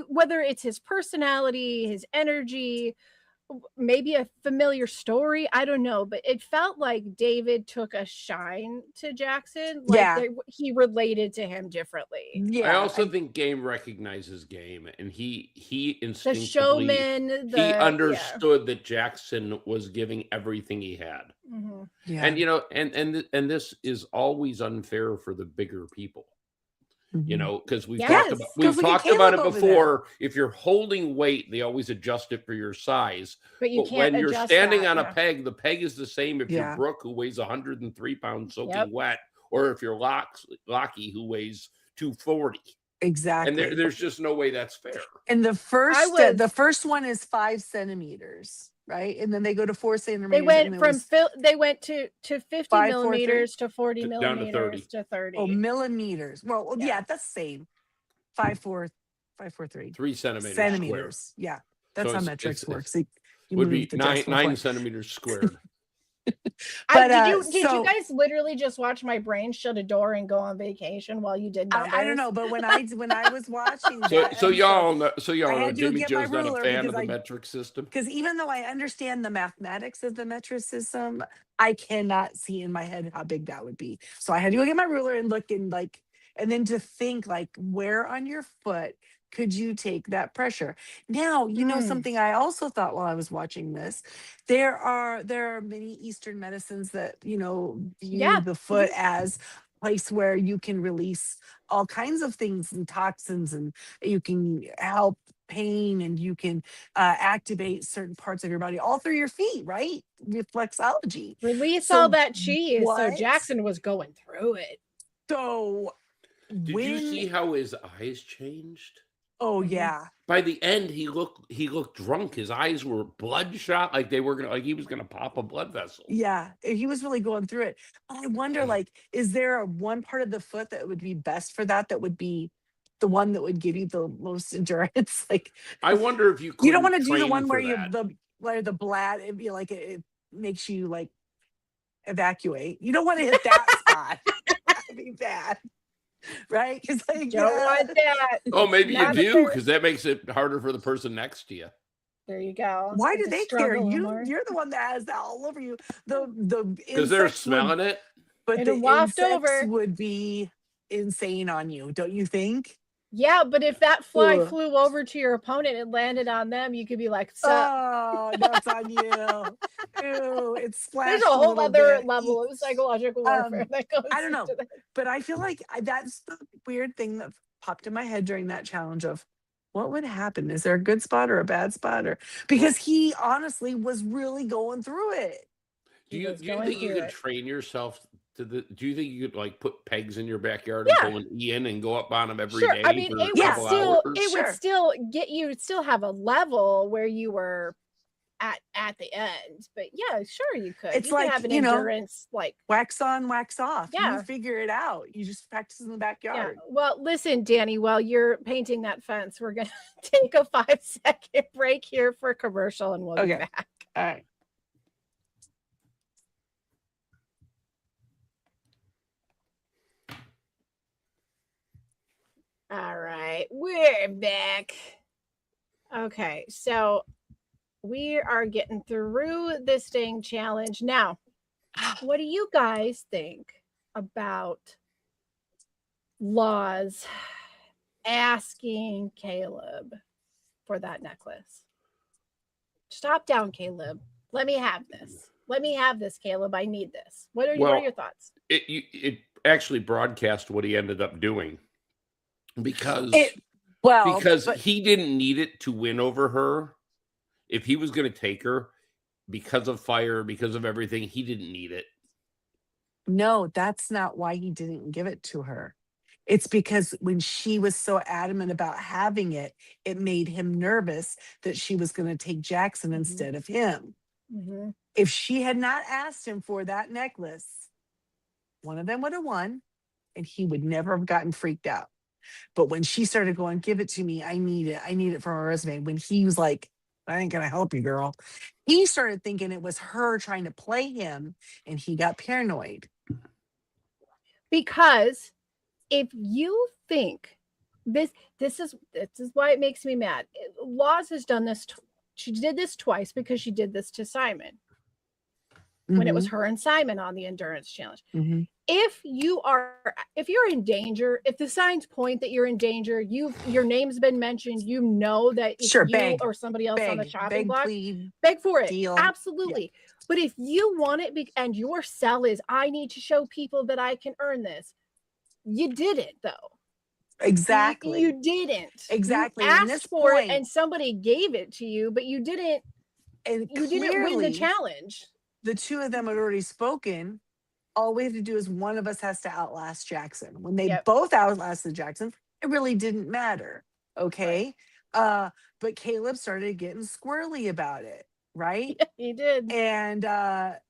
whether it's his personality, his energy, maybe a familiar story, I don't know, but it felt like David took a shine to Jackson, like Yeah. he related to him differently. Yeah, I also think Game recognizes Game, and he The instinctively showman, he understood that Jackson was giving everything he had. Mhm. yeah. And and this is always unfair for the bigger people. Mhm. Because we've Yes, talked about 'cause we've look at talked about it Caleb over before. If you're holding weight, they always adjust it for your size. But you But can't when you're adjust standing that, on yeah. a peg, the peg is the same if Yeah. you're Brooke, who weighs 103 pounds soaking Yep. wet, or if you're Lockie, who weighs 240. Exactly. And there's just no way that's fair. And the was- first one is 5 centimeters, right? And then they go to 4 centimeters. They went and it from was, they went to 50 5, 4, 3? millimeters to 40 Down to 30. millimeters to 30. millimeters. Well, yeah, Yeah. that's the same. 5, 4, 5, 4, 3 3 centimeters squared. centimeters. Yeah, that's So how it's- metrics it's- works. You Would move be the 9 decimal point. centimeters squared. But, did you so- guys literally just watch my brain shut a door and go on vacation while you did numbers? I don't know, but when I was watching So that, so y'all know I had to Jimmy get my Joe's not a ruler fan of because the metric system. because even though I understand the mathematics of the metric system, I cannot see in my head how big that would be. So I had to go get my ruler and look and and then to think where on your foot could you take that pressure? Now, something I also thought while I was watching this, there are many Eastern medicines that, view Yeah. the foot as a place where you can release all kinds of things and toxins, and you can help pain, and you can activate certain parts of your body all through your feet, right? Reflexology. Release So all that cheese. So what? Jackson was going through it. So Did you see how his eyes changed? Oh Mhm. yeah. By the end, he looked drunk. His eyes were bloodshot, like he was gonna pop a blood vessel. Yeah, he was really going through it. But I wonder, is there one part of the foot that would be best for that? That would be the one that would give you the most endurance. I wonder if you You don't couldn't want to do the train one where for that. where the blood, it'd be it makes you evacuate. You don't want to hit that spot. That'd be bad, right? Because Don't want that. Oh, maybe you Not if do, they're- because that makes it harder for the person next to you. There you go. why Get do to they care? struggle a little more. You're the one that has that all over you. The Because they're insects would- smelling it. But It'll the waft insects over. would be insane on you, don't you think? Yeah, but if that fly Ugh. flew over to your opponent and landed on them, you could be like, "Sup?" Oh, that's on you. Ew, it There's splashed a a whole little other bit. level of psychological warfare that goes I don't know, into that. but I feel like that's the weird thing that popped in my head during that challenge of what would happen? Is there a good spot or a bad spot? Or because he honestly was really going through it. Do He you was do you going think you through could it. train yourself to the? Do you think you could like put pegs in your backyard and Yeah. pull an Ian and go up on them every Sure. I day mean, for a it would Yeah, couple still hours? sure. get you would still have a level where you were at the end. But yeah, sure you could. It's You could like, have an endurance like wax on, wax off. You yeah. figure it out. You just practice in the Yeah. backyard. Well, listen, Danny, while you're painting that fence, we're gonna take a 5-second break here for commercial and we'll be Okay. back. All right. All right, we're back. Okay, so we are getting through this dang challenge. Now, what do you guys think about Laws asking Caleb for that necklace? Stop down, Caleb. Let me have this. Let me have this, Caleb. I need this. What are Well, your thoughts? it actually broadcast what he ended up doing because But he didn't need it to win over her. If he was going to take her because of fire, because of everything, he didn't need it. no, that's not why he didn't give it to her. It's because when she was so adamant about having it, it made him nervous that she was going to take Jackson instead of him. Mm-hmm. If she had not asked him for that necklace, one of them would have won and he would never have gotten freaked out. But when she started going, give it to me, I need it. I need it for my resume. When he was like, I ain't going to help you, girl. He started thinking it was her trying to play him and he got paranoid. Because if you think this is why it makes me mad. Laws has done this. She did this twice because she did this to Simon when it was her and Simon on the endurance challenge. Mm-hmm. If you're in danger, if the signs point that you're in danger, your name's been mentioned, you know that it's Sure, you beg, or somebody else on the chopping block, plead, beg for it. deal. Absolutely. Yeah. But if you want it and your sell is, I need to show people that I can earn this, you didn't though. Exactly. You didn't. Exactly. You asked for it and somebody gave it to you, but you didn't. And you didn't win the challenge. The two of them had already spoken. All we have to do is one of us has to outlast Jackson. When they both outlasted Jackson, it really didn't matter. Okay. Right. But Caleb started getting squirrely about it. Right. Yeah, he did. And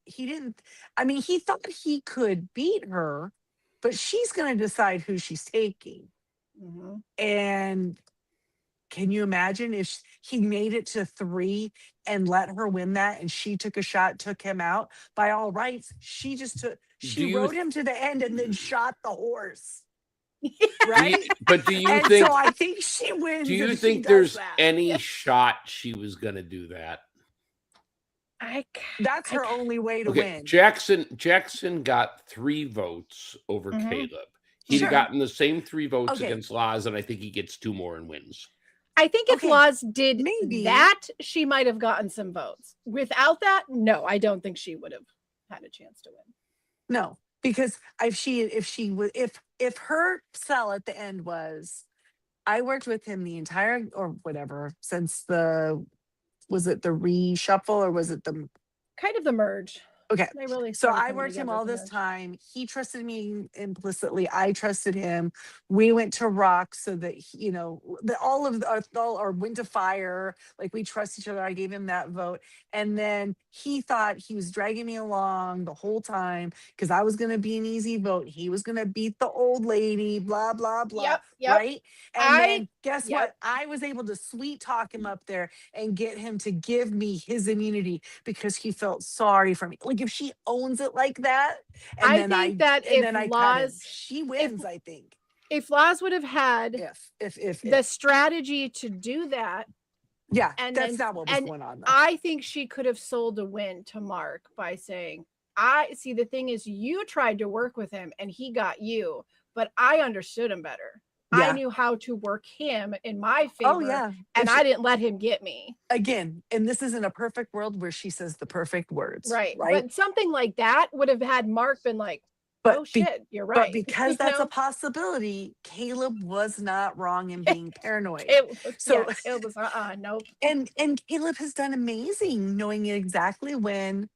he didn't. I mean, he thought he could beat her, but she's going to decide who she's taking. Mm-hmm. And can you imagine if he made it to 3 and let her win that and she took a shot, took him out? By all rights, she rode him to the end and then shot the horse. Right? Do you think so I think she wins. Do you think there's any shot she was going to do that? That's her only way to win. Jackson got 3 votes over Caleb. He'd have gotten the same 3 votes against Laz, and I think he gets 2 more and wins. I think if Laz did that, she might have gotten some votes. Without that, no, I don't think she would have had a chance to win. No, because if her sell at the end was, I worked with him the entire or whatever since was it the reshuffle or was it the kind of the merge? Okay. So I worked him all this time. He trusted me implicitly. I trusted him. We went to rock so that, all went to fire. Like we trust each other. I gave him that vote. And then he thought he was dragging me along the whole time because I was going to be an easy vote. He was going to beat the old lady, blah, blah, blah. Yep. Right. And then guess what? I was able to sweet talk him up there and get him to give me his immunity because he felt sorry for me. Like if she owns it like that, and I think that if Laz, she wins. I think if Laz would have had if the strategy to do that, and that's not what was going on. Though. I think she could have sold a win to Mark by saying, "I see. The thing is, you tried to work with him, and he got you, but I understood him better. I Yeah. knew how to work him in my Oh favor, yeah. and she- I didn't let him get me. again, and this isn't a perfect world where she says the perfect words. Right. Right. But something like that would have had Mark been like, But oh be- shit, you're But right. because You that's a know? possibility, Caleb was not wrong in being paranoid. So So- it was nope. And Caleb has done amazing knowing exactly when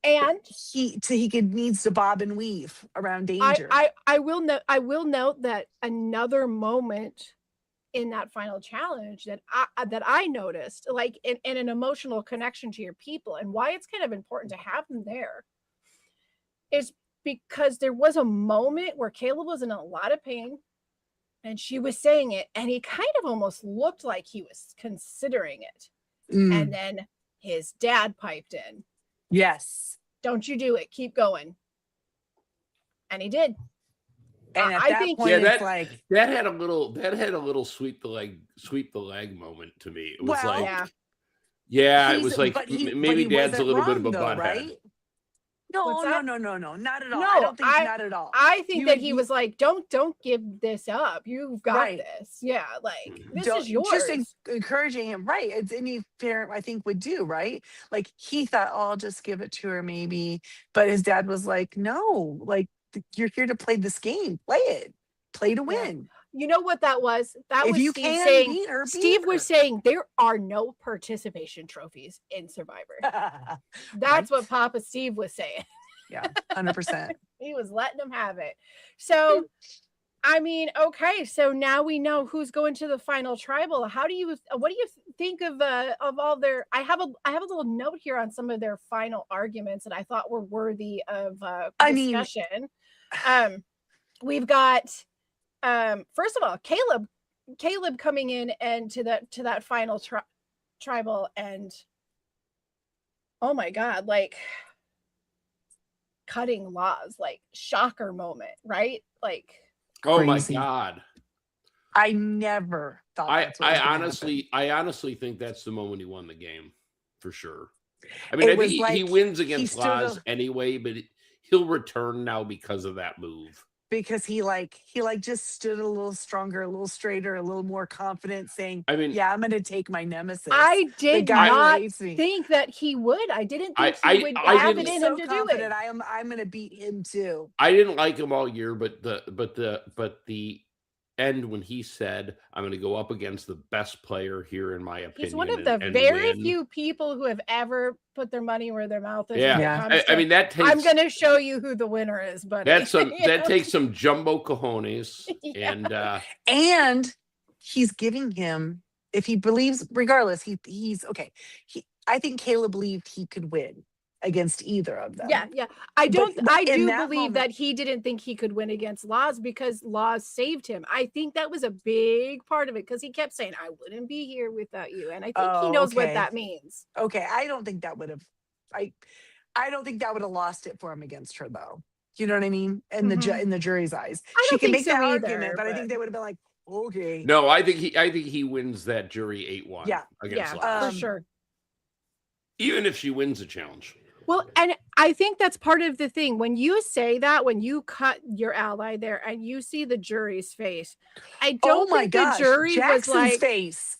And he needs to bob and weave around danger. I will note that another moment in that final challenge that I noticed, like in an emotional connection to your people, and why it's kind of important to have them there, is because there was a moment where Caleb was in a lot of pain and she was saying it, and he kind of almost looked like he was considering it. Mm, And then his dad piped in, yes. don't you do it, keep going. And he did. And at I that think- point, Yeah, it's like, that had a little sweep the leg moment to me. It was Well, like, Yeah. it was like but he maybe Dad's a wasn't little bit of a wrong, though, butthead. right? No, What's that? no, not at all. No, I don't think not at all. I think You- that he you- was like, don't give this up. You've got Right. this. Yeah, like this Don't- is yours. Just encouraging him, right? It's any parent I think would do, right? Like he thought, oh, I'll just give it to her, maybe. But his dad was like, no, like you're here to play this game. Play it. Play to Yeah. win. You know what that was? That If was you Steve can saying. beat her, beat Steve was her. saying there are no participation trophies in Survivor. That's what Papa Steve was saying. Yeah, 100%. He was letting them have it. So, I mean, okay. So now we know who's going to the final tribal. What do you think of all their? I have a little note here on some of their final arguments that I thought were worthy of discussion. We've got first of all, Caleb coming in and to that final tribal, and oh my God, like cutting laws, like shocker moment, right? Like, Oh my Crazy. God. I never thought that's what was gonna happen. I honestly think that's the moment he won the game for sure. I mean, It I think was he like wins he against stood Laz up- anyway, but he'll return now because of that move. because he just stood a little stronger, a little straighter, a little more confident, saying, I mean, yeah, I'm gonna take my nemesis. I the did guy who not hates me. think that he would. I didn't think I- he would I have it didn't- in so him to do confident it. I'm gonna beat him too. I didn't like him all year, but the end when he said, "I'm going to go up against the best player here in my opinion." He's one of the and very win. few people who have ever put their money where their mouth is. Yeah, when it Yeah. comes I to, mean that takes. I'm going to show you who the winner is, buddy. That's You that know? takes some jumbo cojones, Yeah. and And he's giving him, if he believes, regardless, he's okay. I think Caleb believed he could win against either of them. Yeah. I don't. but I in do that believe moment- that he didn't think he could win against Laws because Laws saved him. I think that was a big part of it because he kept saying, "I wouldn't be here without you," and I think he Oh, knows what okay. that means. Okay. I don't think that would have. I don't think that would have lost it for him against her, though. You know what I mean? In the jury's eyes, I she don't can think make that so either, argument, but I but- think they would have been like, okay. no, I think he wins that jury 8-1. Yeah. Against Yeah, Laz. for sure. Even if she wins the challenge. Well, and I think that's part of the thing. When you say that, when you cut your ally there and you see the jury's face, I don't Oh my think gosh, the jury Jackson's was like, face.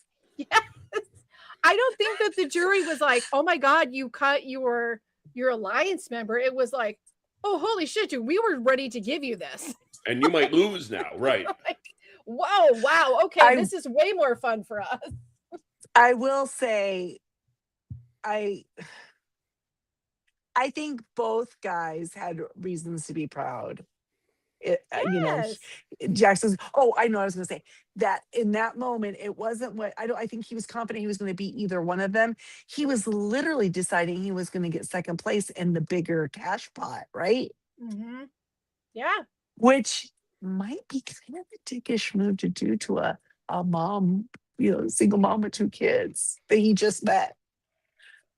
I don't think that the jury was like, oh my God, you cut your alliance member. It was like, oh, holy shit, dude, we were ready to give you this. And you might lose now, right? Like, whoa, wow. Okay, I- this is way more fun for us. I will say, I think both guys had reasons to be proud. You know, Yes. Jackson's. Oh, I know. I was going to say that in that moment, it wasn't what I think he was confident he was going to beat either one of them. He was literally deciding he was going to get second place in the bigger cash pot, right? Mhm. Yeah. Which might be kind of a dickish move to do to a mom, single mom with 2 kids that he just met.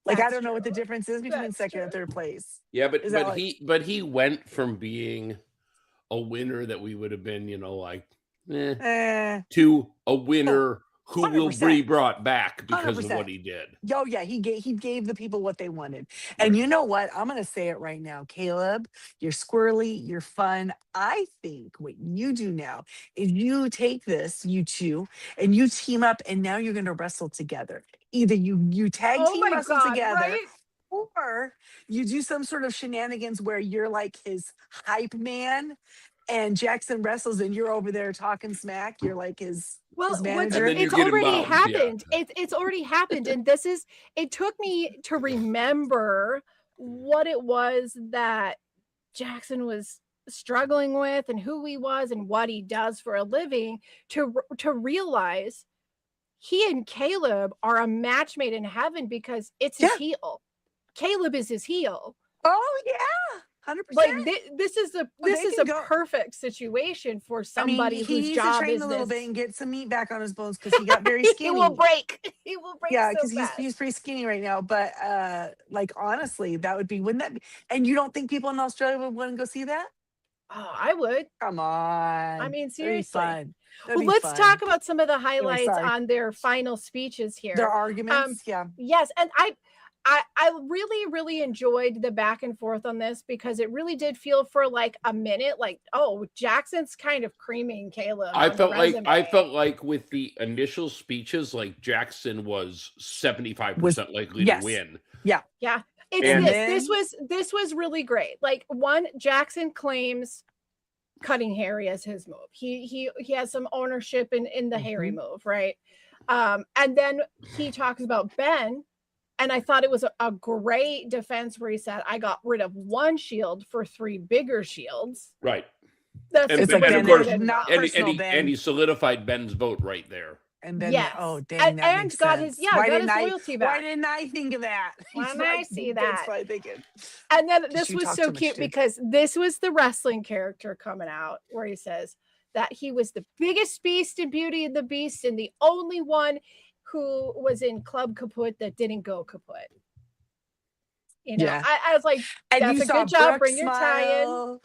Like, I That's don't know what the true. difference is between That's second and true. third place. Yeah, but Is that he went from being a winner that we would have been, like, Eh, to a winner who will be 100%. brought back because of 100%. what he did. Oh yeah, he gave the people what they wanted. And you know what? I'm gonna say it right now, Caleb. You're squirrely, you're fun. I think what you do now is you take this, you two, and you team up, and now you're gonna wrestle together. Either you tag Oh team my wrestle God, together, right? or you do some sort of shenanigans where you're like his hype man, and Jackson wrestles, and you're over there talking smack. You're like his Well, manager. then you it's get already involved, yeah. happened. It's already happened. And it took me to remember what it was that Jackson was struggling with and who he was and what he does for a living to realize he and Caleb are a match made in heaven because it's his heel. Caleb is his heel. Oh yeah. 100%. Like this is a go. perfect situation for somebody he whose needs job to train is a little this. bit and get some meat back on his bones because he got very skinny. He will break. He will break. Yeah, so because fast. he's pretty skinny right now. But like honestly, that would be wouldn't that be? And you don't think people in Australia would want to go see that? Oh, I would. Come on. I mean, That'd be seriously. fun. That'd Well, be let's fun. talk about some of the highlights sorry. on their final speeches here. Their arguments. Yeah. Yes, and I really, really enjoyed the back and forth on this because it really did feel for like a minute like, oh, Jackson's kind of creaming Caleb. I on the felt resume. like with the initial speeches, like Jackson was 75% likely to win. Yeah. It's And this was really great. Like one, Jackson claims cutting Harry as his move. He has some ownership in the Harry move, right? And then he talks about Ben. And I thought it was a great defense where he said, I got rid of one shield for 3 bigger shields. Right. That's And, It's and like of Ben, course, there's not and personal, he, Ben. and he solidified Ben's vote right there. And then Yes. oh dang, that and makes got sense. his got his loyalty back. Why didn't I think of that? Why didn't I see That's that? what I'm thinking. And then this you was talk so too much, cute dude. because this was the wrestling character coming out where he says that he was the biggest beast in Beauty and the Beast and the only one who was in Club Kaput that didn't go kaput. You know, Yeah. I was like, And that's you a saw good job. Brooke Bring your tie in. smile,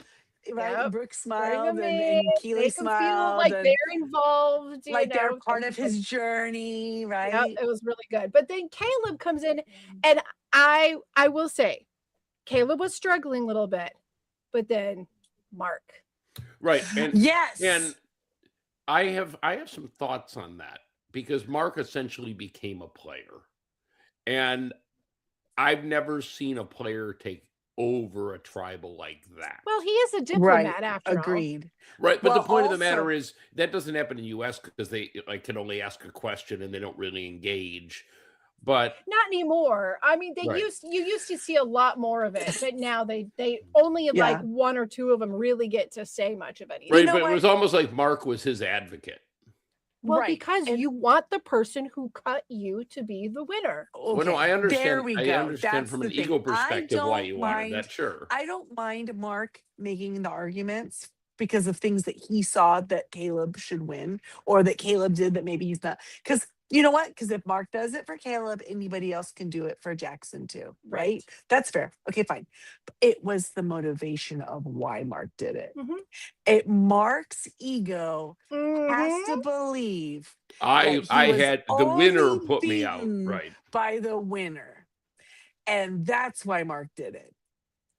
right? Yep. Brooke Bring smiled them and in. Keely Make them feel smiled. like and they're involved. You like know, they're part of his journey, right? Yep, it was really good. But then Caleb comes in, and I will say, Caleb was struggling a little bit, but then Mark. Right. And Yes. and I have some thoughts on that because Mark essentially became a player. And I've never seen a player take over a tribal like that. Well, he is a diplomat after all. Agreed. Right. But Well, the point of the also- matter is that doesn't happen in the US because they like can only ask a question and they don't really engage. But Not anymore. I mean, you used to see a lot more of it, but now they only like Yeah. 1 or 2 of them really get to say much of anything. right, know but what? it was almost like Mark was his advocate. Well, Right. because And- you want the person who cut you to be the winner. Well, no, Okay, I understand. There we I go. understand That's from the an thing. ego perspective why don't you wanted mind- that. Sure. I don't mind Mark making the arguments because of things that he saw that Caleb should win or that Caleb did that maybe he's not. Because you know what? Because if Mark does it for Caleb, anybody else can do it for Jackson too, right? That's fair. Okay, fine. It was the motivation of why Mark did it. Mhm. Mark's ego has to believe I that he was had the winner only put me out. beaten Right. by the winner. And that's why Mark did it.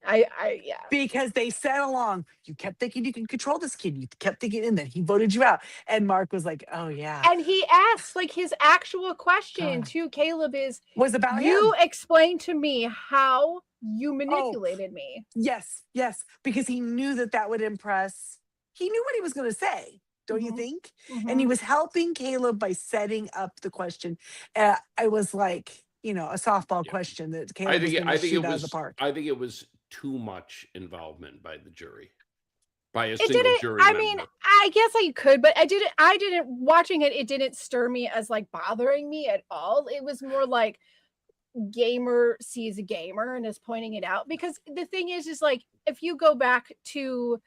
Yeah. Because they said along, you kept thinking you can control this kid. You kept thinking, and then he voted you out. And Mark was like, oh, yeah. And he asked, like, his actual question God. to Caleb is, Was about you him. explain to me how you manipulated me. Yes, yes. Because he knew that that would impress. He knew what he was going to say, don't you Mhm. think? Mhm. And he was helping Caleb by setting up the question. I was like, a softball Yeah. question that I Caleb was think going to it shoot out of was the park. I think it was too much involvement by the jury. By a It single didn't. jury I member. mean, I guess I could, but I didn't watching it. It didn't stir me as like bothering me at all. It was more like gamer sees a gamer and is pointing it out. Because the thing is like if you go back to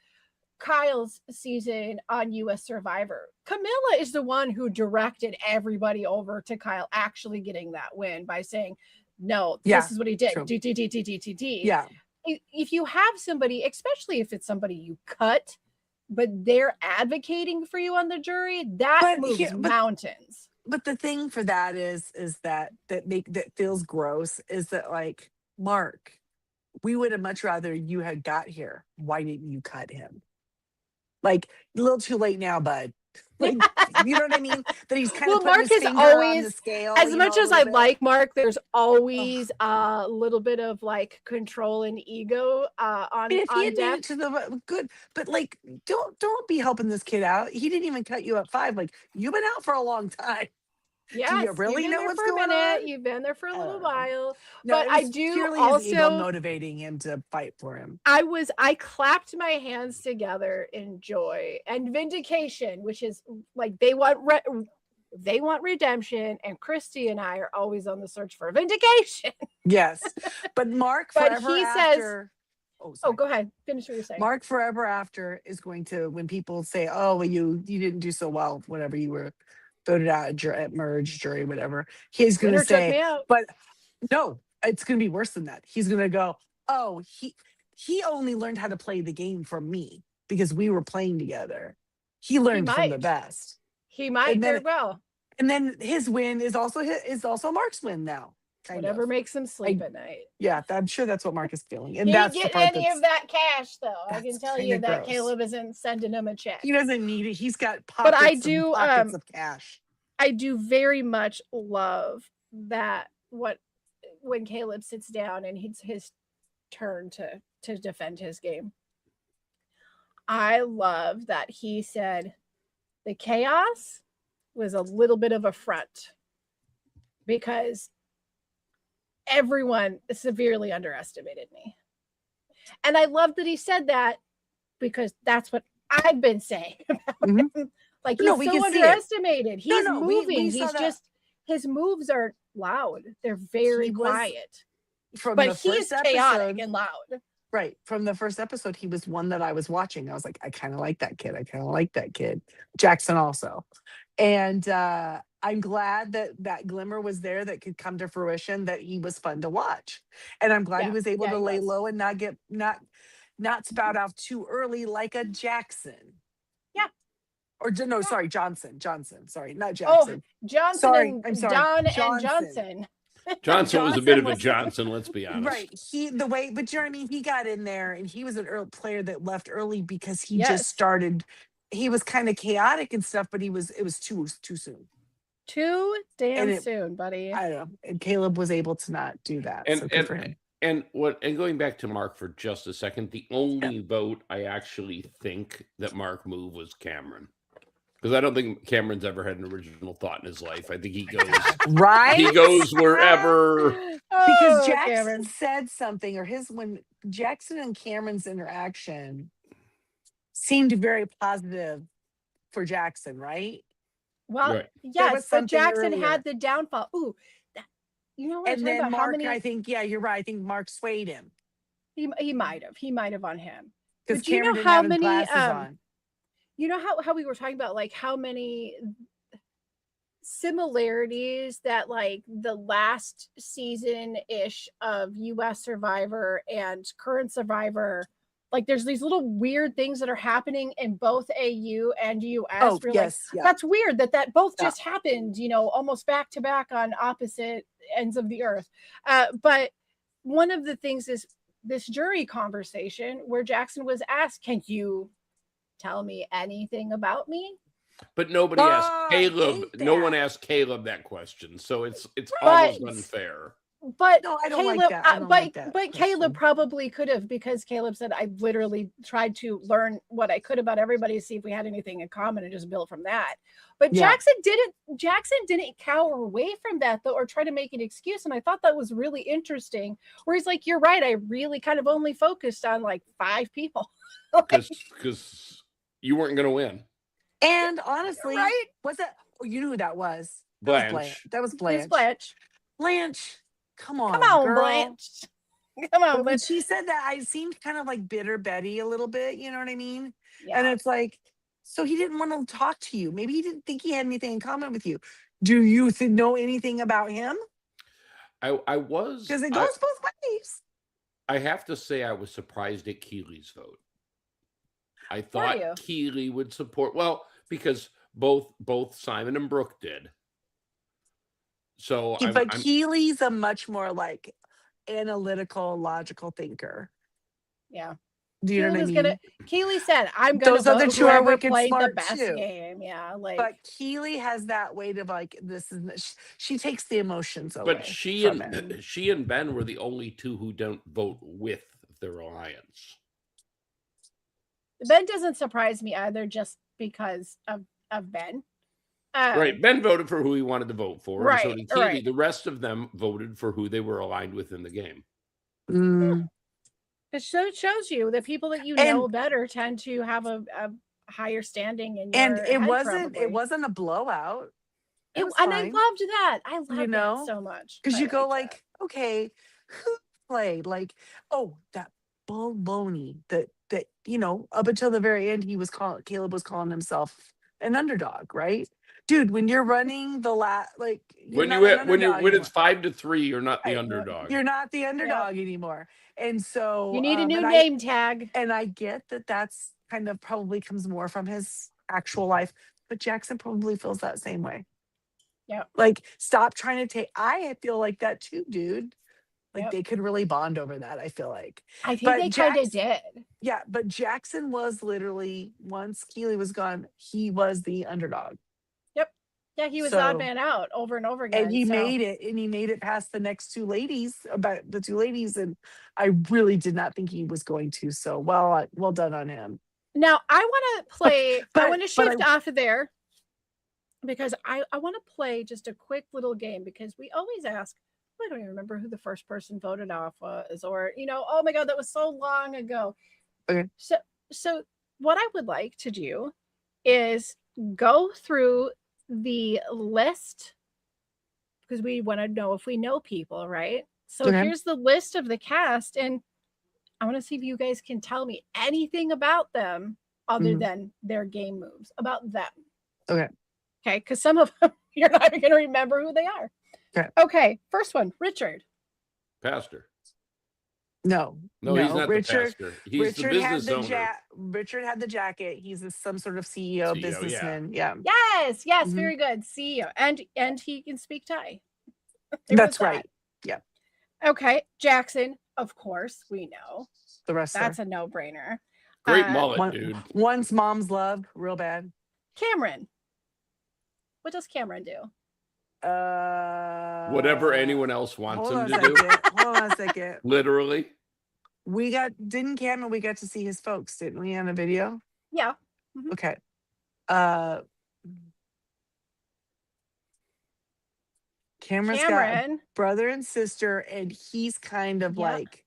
Kyle's season on US Survivor, Camilla is the one who directed everybody over to Kyle actually getting that win by saying, no, Yeah, this is what he did. true. D. Yeah. If you have somebody, especially if it's somebody you cut, but they're advocating for you on the jury, that But moves here- but- mountains. but the thing for that is that feels gross is that like Mark, we would have much rather you had got here. Why didn't you cut him? Like a little too late now, bud. Like you know what I mean? That he's kind Well, of putting Mark his is finger on the always, scale. as you much know, a as I little bit. like Mark, there's Ugh. always a little bit of like control and ego I mean, if he on had made deck. it to the good, but like, don't be helping this kid out. He didn't even cut you at 5. Like, you've been out for a long time. Do you Yes, you've really been know there what's for a going on? minute. You've been there for a I little don't know. while. No, But it I was do purely his ego also, motivating him to fight for him. I clapped my hands together in joy and vindication, which is like they want redemption, and Christy and I are always on the search for vindication. Yes, but Mark But forever he says, after. Oh, "Oh, sorry. go ahead, finish what you're saying." Mark forever after is going to when people say, "Oh, well, you didn't do so well, whatever you were voted out at merge jury, whatever." He's going to Winner took say, me out. "But no, it's going to be worse than that." He's going to go, "Oh, he only learned how to play the game from me because we were playing together. He learned from the might. best." He might And very then well. and then his win is also Mark's win now. Kind Whatever of. makes him sleep at night. Yeah, I'm sure that's what Mark is feeling. And He ain't that's the getting part any that's of that cash, though. I can that's tell kind you of that gross. Caleb isn't sending him a check. He doesn't need it. He's got But I pockets do, and pockets of cash. I do very much love that when Caleb sits down and it's his turn to defend his game. I love that he said the chaos was a little bit of a front because everyone severely underestimated me. And I love that he said that because that's what I've been saying about him. Like, he's No, we so can see it. underestimated. He's no, we moving. saw He's that. just, his moves are loud. They're very He was- quiet. From But the he's first chaotic episode, and loud. right? From the first episode, he was one that I was watching. I was like, I kind of like that kid. I kind of like that kid. Jackson also, and I'm glad that glimmer was there that could come to fruition. That he was fun to watch, and I'm glad he was able to lay low and not spout off too early like a Jackson. Yeah. Or no, sorry, Johnson. Sorry, not Jackson. Oh, Johnson. Sorry, and I'm sorry. Don Johnson. and Johnson. Johnson was a bit of a Johnson, let's be honest. Right. But you know what I mean? He got in there and he was an early player that left early because he Yes. just started. He was kind of chaotic and stuff, but it was too soon. Too damn And soon, buddy. I don't know. And Caleb was able to not do that. So good for him. And going back to Mark for just a second, the only vote I actually think that Mark moved was Cameron. Because I don't think Cameron's ever had an original thought in his life. I think he goes Right. he goes wherever. Because Jackson Cameron. said something, or when Jackson and Cameron's interaction seemed very positive for Jackson, right? Well, Right. yes, was but something Jackson earlier. had the downfall. Ooh, you know what? And then about Mark, how many I think, yeah, you're right. I think Mark swayed him he might have on him. because But you know Cameron didn't how have his many, glasses on. You know how we were talking about like how many similarities that like the last season-ish of US Survivor and current Survivor, like there's these little weird things that are happening in both AU and US. Oh, We're yes. like, Yeah. that's weird that both Yeah. just happened, almost back to back on opposite ends of the earth. But one of the things is this jury conversation where Jackson was asked, can you tell me anything about me? But nobody asked Oh, I Caleb. hate No one that. asked Caleb that question. So it's Right. almost unfair. But No, I don't Caleb, like that. I don't like that but Caleb question. probably could have, because Caleb said, I literally tried to learn what I could about everybody to see if we had anything in common and just build from that. But Yeah. Jackson didn't cower away from that though, or try to make an excuse. And I thought that was really interesting, where he's like, you're right, I really kind of only focused on like 5 people. Because you weren't going to win. And honestly, Right? was that? Oh, you knew who that was. Blanche. That was It's Blanche. Blanche. Blanche, come on, Come on, girl. Blanche. Come on, But when Blanche. she said that, I seemed kind of like bitter Betty a little bit. You know what I mean? Yeah. And it's like, so he didn't want to talk to you. Maybe he didn't think he had anything in common with you. Do you know anything about him? I was. Because it goes both ways. I have to say I was surprised at Keely's vote. I you? thought Keely would support, well, because both Simon and Brooke did. So But Keely's a much more like analytical, logical thinker. Yeah. Do you know what I mean? Keely said, "I'm gonna Those other vote two are whoever wicked played the smart best too. game." Yeah, like But Keely has that weight of like this is she takes the emotions away. but she and Ben were the only two who don't vote with their alliance. Ben doesn't surprise me either, just because of Ben. Right. Ben voted for who he wanted to vote for. Right, And so did Keely. right. The rest of them voted for who they were aligned with in the game. It shows you the people that you And- know better tend to have a higher standing in your And it head, wasn't probably. a blowout. It was And I fine. loved that. I loved that know? so much. Because I you go liked like, okay, who played? Like, oh, that baloney that up until the very end, Caleb was calling himself an underdog, right? Dude, when you're running the like When it's 5-3, you're not the Right. underdog. You're not the underdog anymore. And so you need a new and name tag. And I get that that's kind of probably comes more from his actual life, but Jackson probably feels that same way. Yeah. Like, stop trying to take. I feel like that too, dude. Like, Yep. they could really bond over that. I feel like. I think But they kind of did. Yeah, but Jackson was literally, once Keely was gone, he was the underdog. Yep. Yeah, he was the odd man out over and over again. And he made it past the next two ladies, and I really did not think he was going to. So well done on him. Now I want to play. I want to shift off of there because I want to play just a quick little game, because we always ask, I don't even remember who the first person voted off was, or oh my god, that was so long ago. Okay. So what I would like to do is go through the list, because we want to know if we know people, right? So here's the list of the cast, and I want to see if you guys can tell me anything about them other than their game moves, about them. Okay. Okay, because some of them you're not even going to remember who they are. Okay, first one, Richard. Pastor. No, he's not Richard, the pastor. He's the business owner. Richard had the jacket. He's some sort of CEO businessman. Yeah. Yes, very good. CEO. And he can speak Thai. That's right. Yeah. Okay, Jackson, of course, we know. The wrestler. That's a no-brainer. Great mullet, dude. Once mom's love, real bad. Cameron. What does Cameron do? Whatever anyone else wants him to do. Hold on a second. Literally. We got to see his folks, didn't we, on a video? Yeah. Mm-hmm. Okay. Cameron's got brother and sister, and he's kind of like,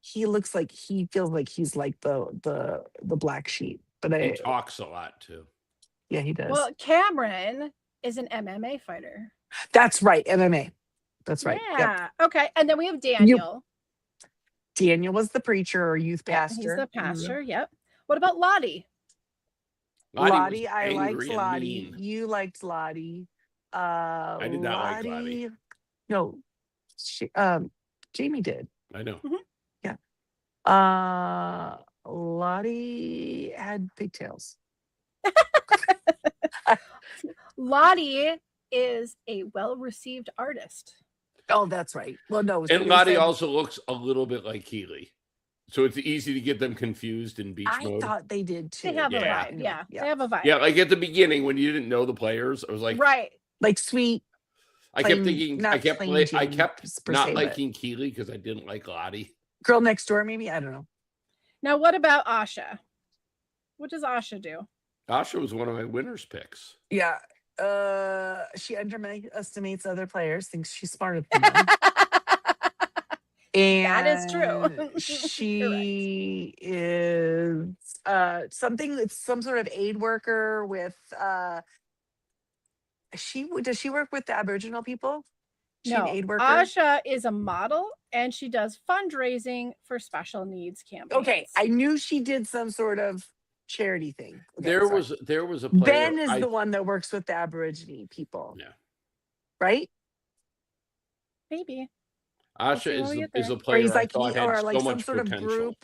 he looks like he feels like he's like the black sheep. But he talks a lot too. Yeah, he does. Well, Cameron is an MMA fighter. That's right, MMA. That's right. Yeah. Yep. Okay, and then we have Daniel. Daniel was the preacher or youth pastor. He's the pastor. Yep. What about Lottie? Lottie, I liked Lottie. Mean. You liked Lottie. I did not like Lottie. No, Jamie did. I know. Yeah. Lottie had pigtails. Lottie is a well-received artist. Oh, that's right. Well, no. And Lottie also looks a little bit like Keely. So it's easy to get them confused in beach mode. I thought they did too. They have a vibe. Yeah, they have a vibe. Yeah, like at the beginning when you didn't know the players, I was like, right, like sweet. I kept thinking, I kept not liking Keely because I didn't like Lottie. Girl Next Door, maybe, I don't know. Now, what about Asha? What does Asha do? Asha was one of my winners picks. Yeah. She underestimates other players, thinks she's smarter than them. And that is true. She is some sort of aid worker with does she work with the Aboriginal people? No, an aid worker? Asha is a model and she does fundraising for special needs campaigns. Okay, I knew she did some sort of charity thing. Okay, there was a player. Ben is the one that works with the Aborigine people. Yeah. Right? Maybe. Asha is a player. He's like or like so some sort of group.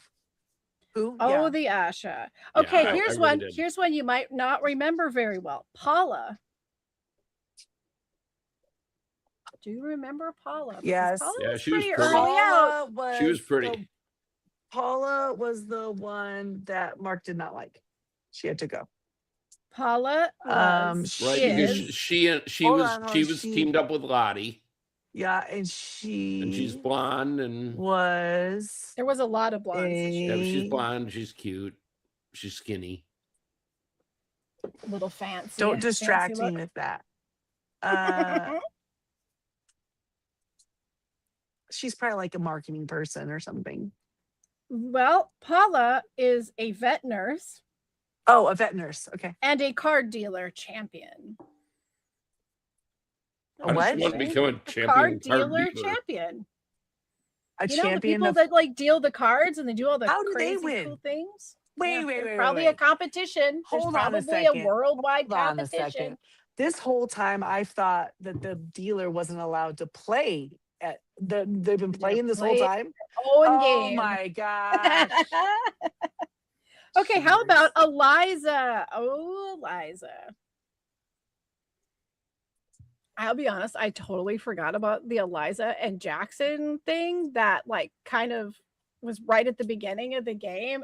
Who? Oh, the Asha. Okay, here's one. Here's one you might not remember very well. Paula. Do you remember Paula? Because Yes. Paula Yeah, was she was pretty pretty. early out. She was pretty. Paula was the one that Mark did not like. She had to go. Paula was Right, is because she Hold was on, hold she on, was she- teamed up with Lottie, Yeah, and and she's she blonde, and was there was a lot of blondes. this year. yeah, she's a blonde, she's cute, she's skinny. Little fancy. don't distract fancy me look. with that. She's probably like a marketing person or something. Well, Paula is a vet nurse Oh, a vet nurse. Okay. and a card dealer champion. A what? Want to become a champion Card card dealer dealer. champion. A You know the champion people of that like deal the cards and they do all the How do they crazy win? cool things. Wait, Yeah, wait, there's wait, probably wait, a competition. Hold There's on a probably second. worldwide Hold on a competition. second. This whole time I thought that the dealer wasn't allowed to play at they've been playing this whole play time. Own Oh game. my gosh. Okay, how Jeez. about Eliza? Oh, Eliza. I'll be honest, I totally forgot about the Eliza and Jackson thing that like kind of was right at the beginning of the game.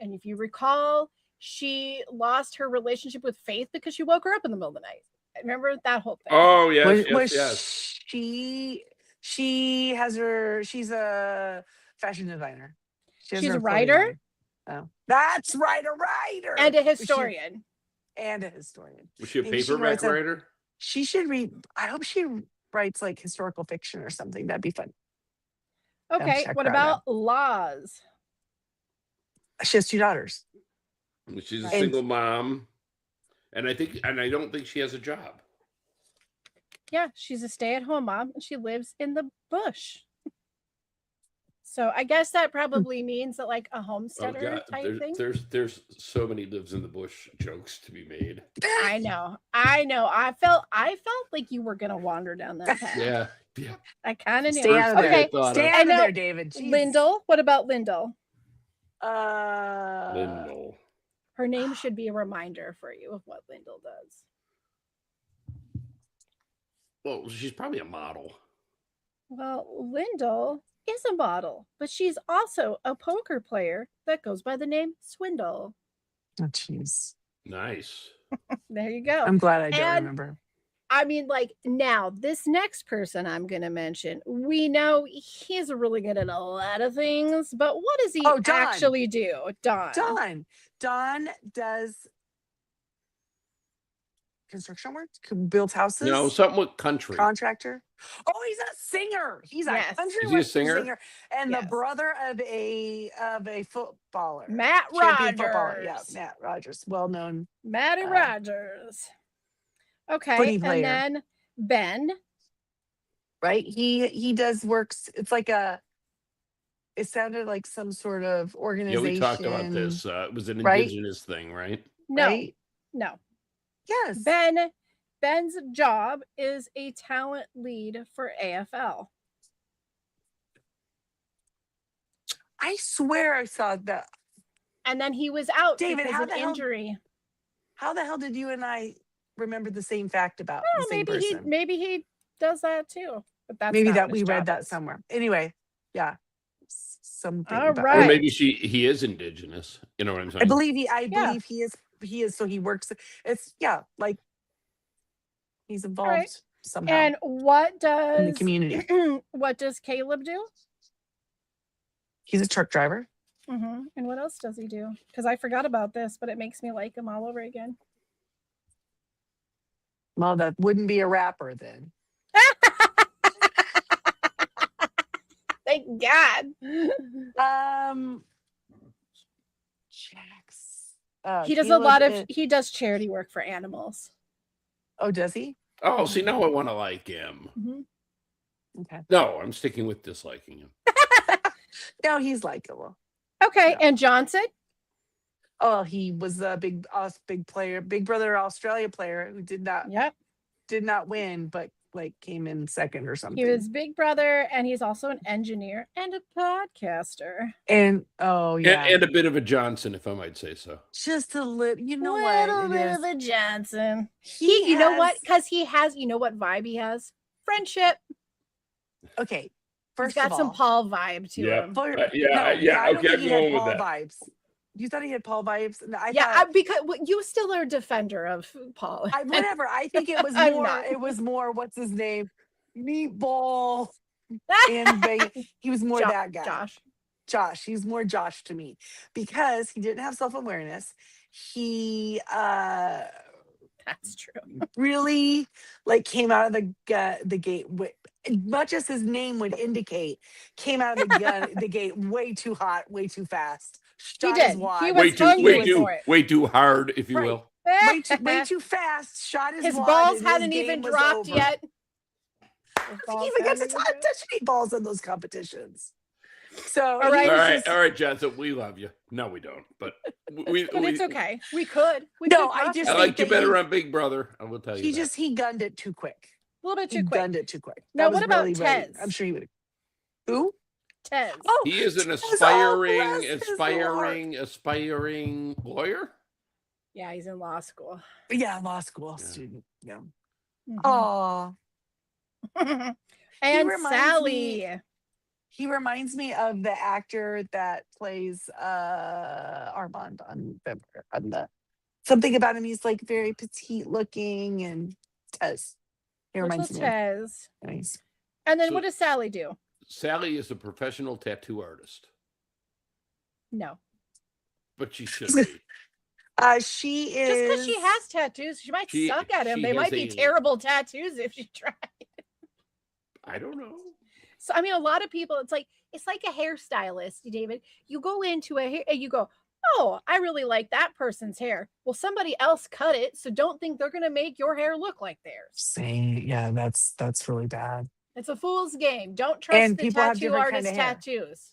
And if you recall, she lost her relationship with Faith because she woke her up in the middle of the night. Remember that whole thing? Oh yes, was, yes, was yes. she has her she's a fashion designer. She has She's her a clothing writer? line. Oh, that's right, a writer And a Was she- historian. and a historian. Was she a Maybe she paperback writes a- writer? She should read. I hope she writes like historical fiction or something. That'd be fun. Okay, check what her out. about Laws? She has 2 daughters. She's a And- single mom, and I don't think she has a job. Yeah, she's a stay-at-home mom and she lives in the bush. So I guess that probably means that like a Oh homesteader God, type thing. there's so many lives in the bush jokes to be made. I know. I felt like you were gonna wander down that path. Yeah. I kind of knew. Stay out of there. Okay, thought Stay of. out of now, there, David. Jeez. Lyndall. What about Lyndall? Lyndall. Her name should be a reminder for you of what Lyndall does. Well, she's probably a model. Well, Lyndall is a model, but she's also a poker player that goes by the name Swindle. Oh, jeez. Nice. There you go. I'm glad I don't And- remember. I mean, like now, this next person I'm going to mention, we know he's really good at a lot of things, but what does he Oh, Don. actually do? Don. Don does construction work, builds houses. No, something with country. Contractor. Oh, he's a singer. He's a Yes. country Is he a western singer? and Yes. the brother of a footballer. Matt Champion footballer. Yeah, Rogers. Matt Rogers, well known. Matty Rogers. Okay, footy and player. then Ben. Right? He does works. It's like it sounded like some sort of Yeah, organization. we talked about this. It was an right? indigenous thing, right? No, Right? no. Yes. Ben's job is a talent lead for AFL. I swear I saw that. And then he was out David, because how of the hell- injury. How the hell did you and I remember the same fact about Well, the same person? maybe he does that too. But that's Maybe not that what we his read job that is. somewhere. Anyway, yeah. Something. All about- right. Or maybe he is indigenous. You know what I'm saying? I believe he Yeah. he is. So he works. It's like he's involved right. somehow And what in the does community. what does Caleb do? He's a truck driver. And what else does he do? Because I forgot about this, but it makes me like him all over again. Well, that wouldn't be a rapper then. Thank God. Jax. He does a Caleb lot of is- he does charity work for animals. Oh, does he? Oh, see, now I want to like him. Mhm. Okay. No, I'm sticking with disliking him. No, he's likable. Okay, Yeah. and Johnson? Oh, he was a big player, Big Brother Australia player who did not win, but like came in second or something. He was Big Brother, and he's also an engineer and a podcaster. and oh yeah, And a bit of a Johnson, if I might say so. just a little. You know Little what? bit It of is. a Johnson. You know what? has- Because he has, you know what vibe he has? Friendship. Okay, He's first got of some all, Paul vibe to Yeah. him. Yeah, I don't okay, think I'm he had going with Paul that. vibes. You thought he had Paul vibes? No, I Yeah, thought because you still are a defender of Paul. whatever. I think it was I'm more. not. It was more. What's his name? Meatball in Vegas. He was more that guy. Josh. He's more Josh to me because he didn't have self-awareness. He That's true. really like came out of the gate much as his name would indicate, came out of the gate way too hot, way too fast. He Shot his did. wad. He was hungry for it. Way too hard, if you Right. will. way too fast. Shot his His wad balls and hadn't his even game was dropped over. yet. He even got to touch any balls in those competitions. So All right. All right, Johnson, we love you. No, we don't, but But it's okay. We could. No, could I cross just I it. think like you that better on Big Brother. I will tell you. he gunned it too quick. a little bit He too quick. gunned it too quick. Now, That was what about really Tez? I'm sure he would. Who? Tez. Oh, He is an Tez, oh, aspiring, bless his aspiring lawyer. Yeah, he's in law school. Yeah, law school Yeah. student. Yeah. Mhm. Oh, And reminds Sally. he reminds me of the actor that plays Armand on the something about him. He's like very petite looking and Tez. He reminds Little me. Tez. Nice. And then So- what does Sally do? Sally is a professional tattoo artist, No. but she should be. She Just is because she has tattoos, she might She- suck at him. she They has might be a- terrible tattoos if she tried. I don't know. So I mean, a lot of people, it's like a hairstylist, David. You go into a hair and you go, oh, I really like that person's hair. Well, somebody else cut it, so don't think they're gonna make your hair look like theirs. saying, yeah, that's really bad. It's a fool's game. Don't trust And the people have tattoo different artist's kinda hair. tattoos.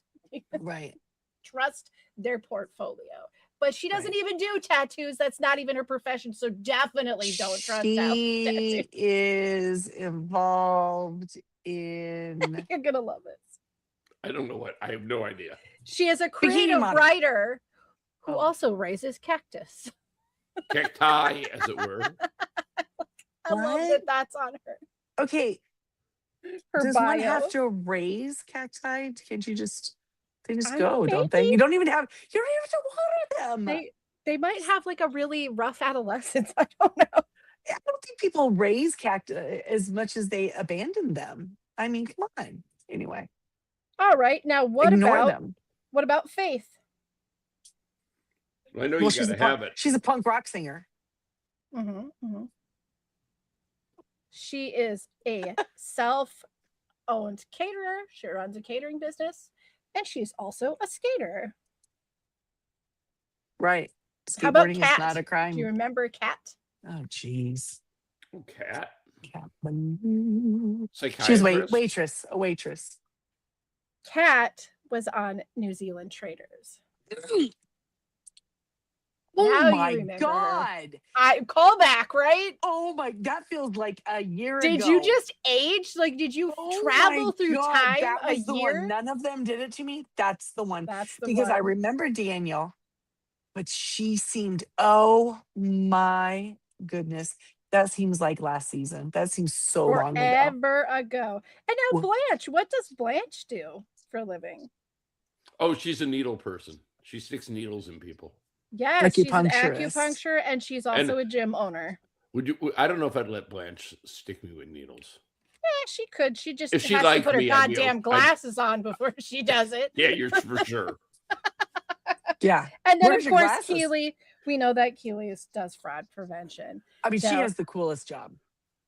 Right. Trust their portfolio. But she doesn't Right. even do tattoos. That's not even her profession. So definitely don't trust She tattoos. is involved in You're gonna love it. I don't know what. I have no idea. She is a Bikini creative model. writer who Oh. also raises cactus. Cacti, as it were. I love that What? that's on her. okay. Her Does bio. one have to raise cacti? Can't you just they just I go, don't don't they? maybe. You don't even have to water them. They might have like a really rough adolescence. I don't know. I don't think people raise cacti as much as they abandon them. I mean, come on. Anyway, All right. Now ignore them. what about Faith? I know Well, you she's got a to have punk, it. she's a punk rock singer. Mm-hmm. She is a self-owned caterer. She runs a catering business, and she's also a skater. Right. How about Skateboarding is Kat? not a crime. Do you remember Kat? Oh, jeez. Oh, cat. She was Psychiatrist. a waitress. Kat was on New Zealand Traders. Oh Now you my remember her. God. I call back, right? Oh my, that feels like a year Did ago. you just age? Like, did you Oh travel my through God, time that a was the year? one. None of them did it to me. That's the one. That's the Because I one. remember Daniel, but she seemed, oh my goodness. That seems like last season. That seems so long ago. Forever ago. And now Well- Blanche, what does Blanche do for a living? Oh, she's a needle person. She sticks needles in people. Yes, she's an Acupuncturist. acupuncture, and she's also a gym owner. Would you? I don't know if I'd let Blanche stick me with needles. Yeah, she could. She just If she has to liked put her me, I'd be goddamn I'd- glasses on before she does it. Yeah, you're for sure. Yeah. And then, Where's of your course, glasses? Keely. We know that Keely does fraud prevention. I mean, she So- has the coolest job.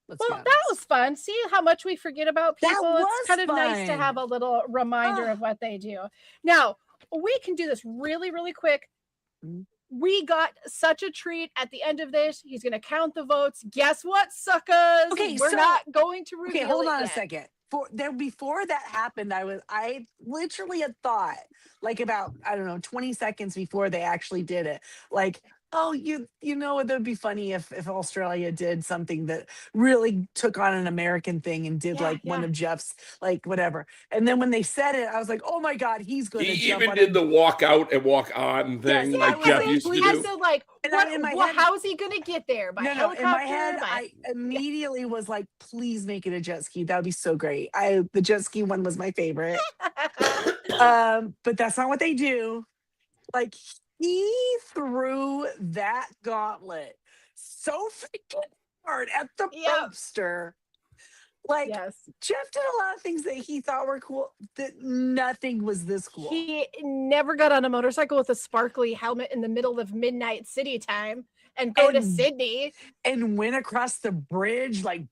Let's be Well, honest. that was fun. See how much we forget about That people? was It's kind of nice to fun. have a little reminder Ah. of what they do. Now, we can do this really, really quick. Mhm. We got such a treat at the end of this. He's going to count the votes. Guess what, suckers? Okay, We're so- not going to reveal Okay, hold it on a yet. second. Before that happened, I literally had thought, like about, I don't know, 20 seconds before they actually did it, like, Oh, you know what? That'd be funny if Australia did something that really took on an American thing and did Yeah, like one yeah. of Jeff's like whatever. And then when they said it, I was like, oh my God, he's He gonna jump even on did it. the walk out and walk on Yes, thing I like was Jeff like, used to And please. do. so, like, And what? in my Well, head, how is he gonna get there? By no, in my helicopter? head, By I immediately was like, please make it a jet ski. That would be so great. The jet ski one was my favorite. But that's not what they do. Like he threw that gauntlet so freaking hard at the Yep. propster. Like Yes. Jeff did a lot of things that he thought were cool. That nothing was this cool. He never got on a motorcycle with a sparkly helmet in the middle of midnight city time and go to And- Sydney. And went across the bridge, like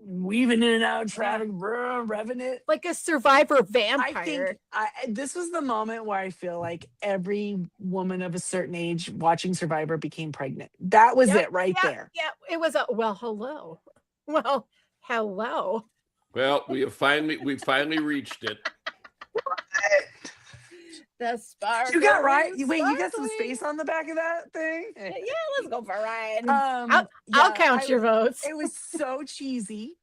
weaving in and out of traffic, revving it. Like a survivor I vampire. think this was the moment where I feel like every woman of a certain age watching Survivor became pregnant. That was Yep, it right yep, there. Yeah, it was a well, hello. Well, hello. Well, we finally reached it. The sparkle. You got right. is Wait, you got some sparkling. space on the back of that thing? Yeah, let's go for a ride. I'll I'll count your votes. It was so cheesy,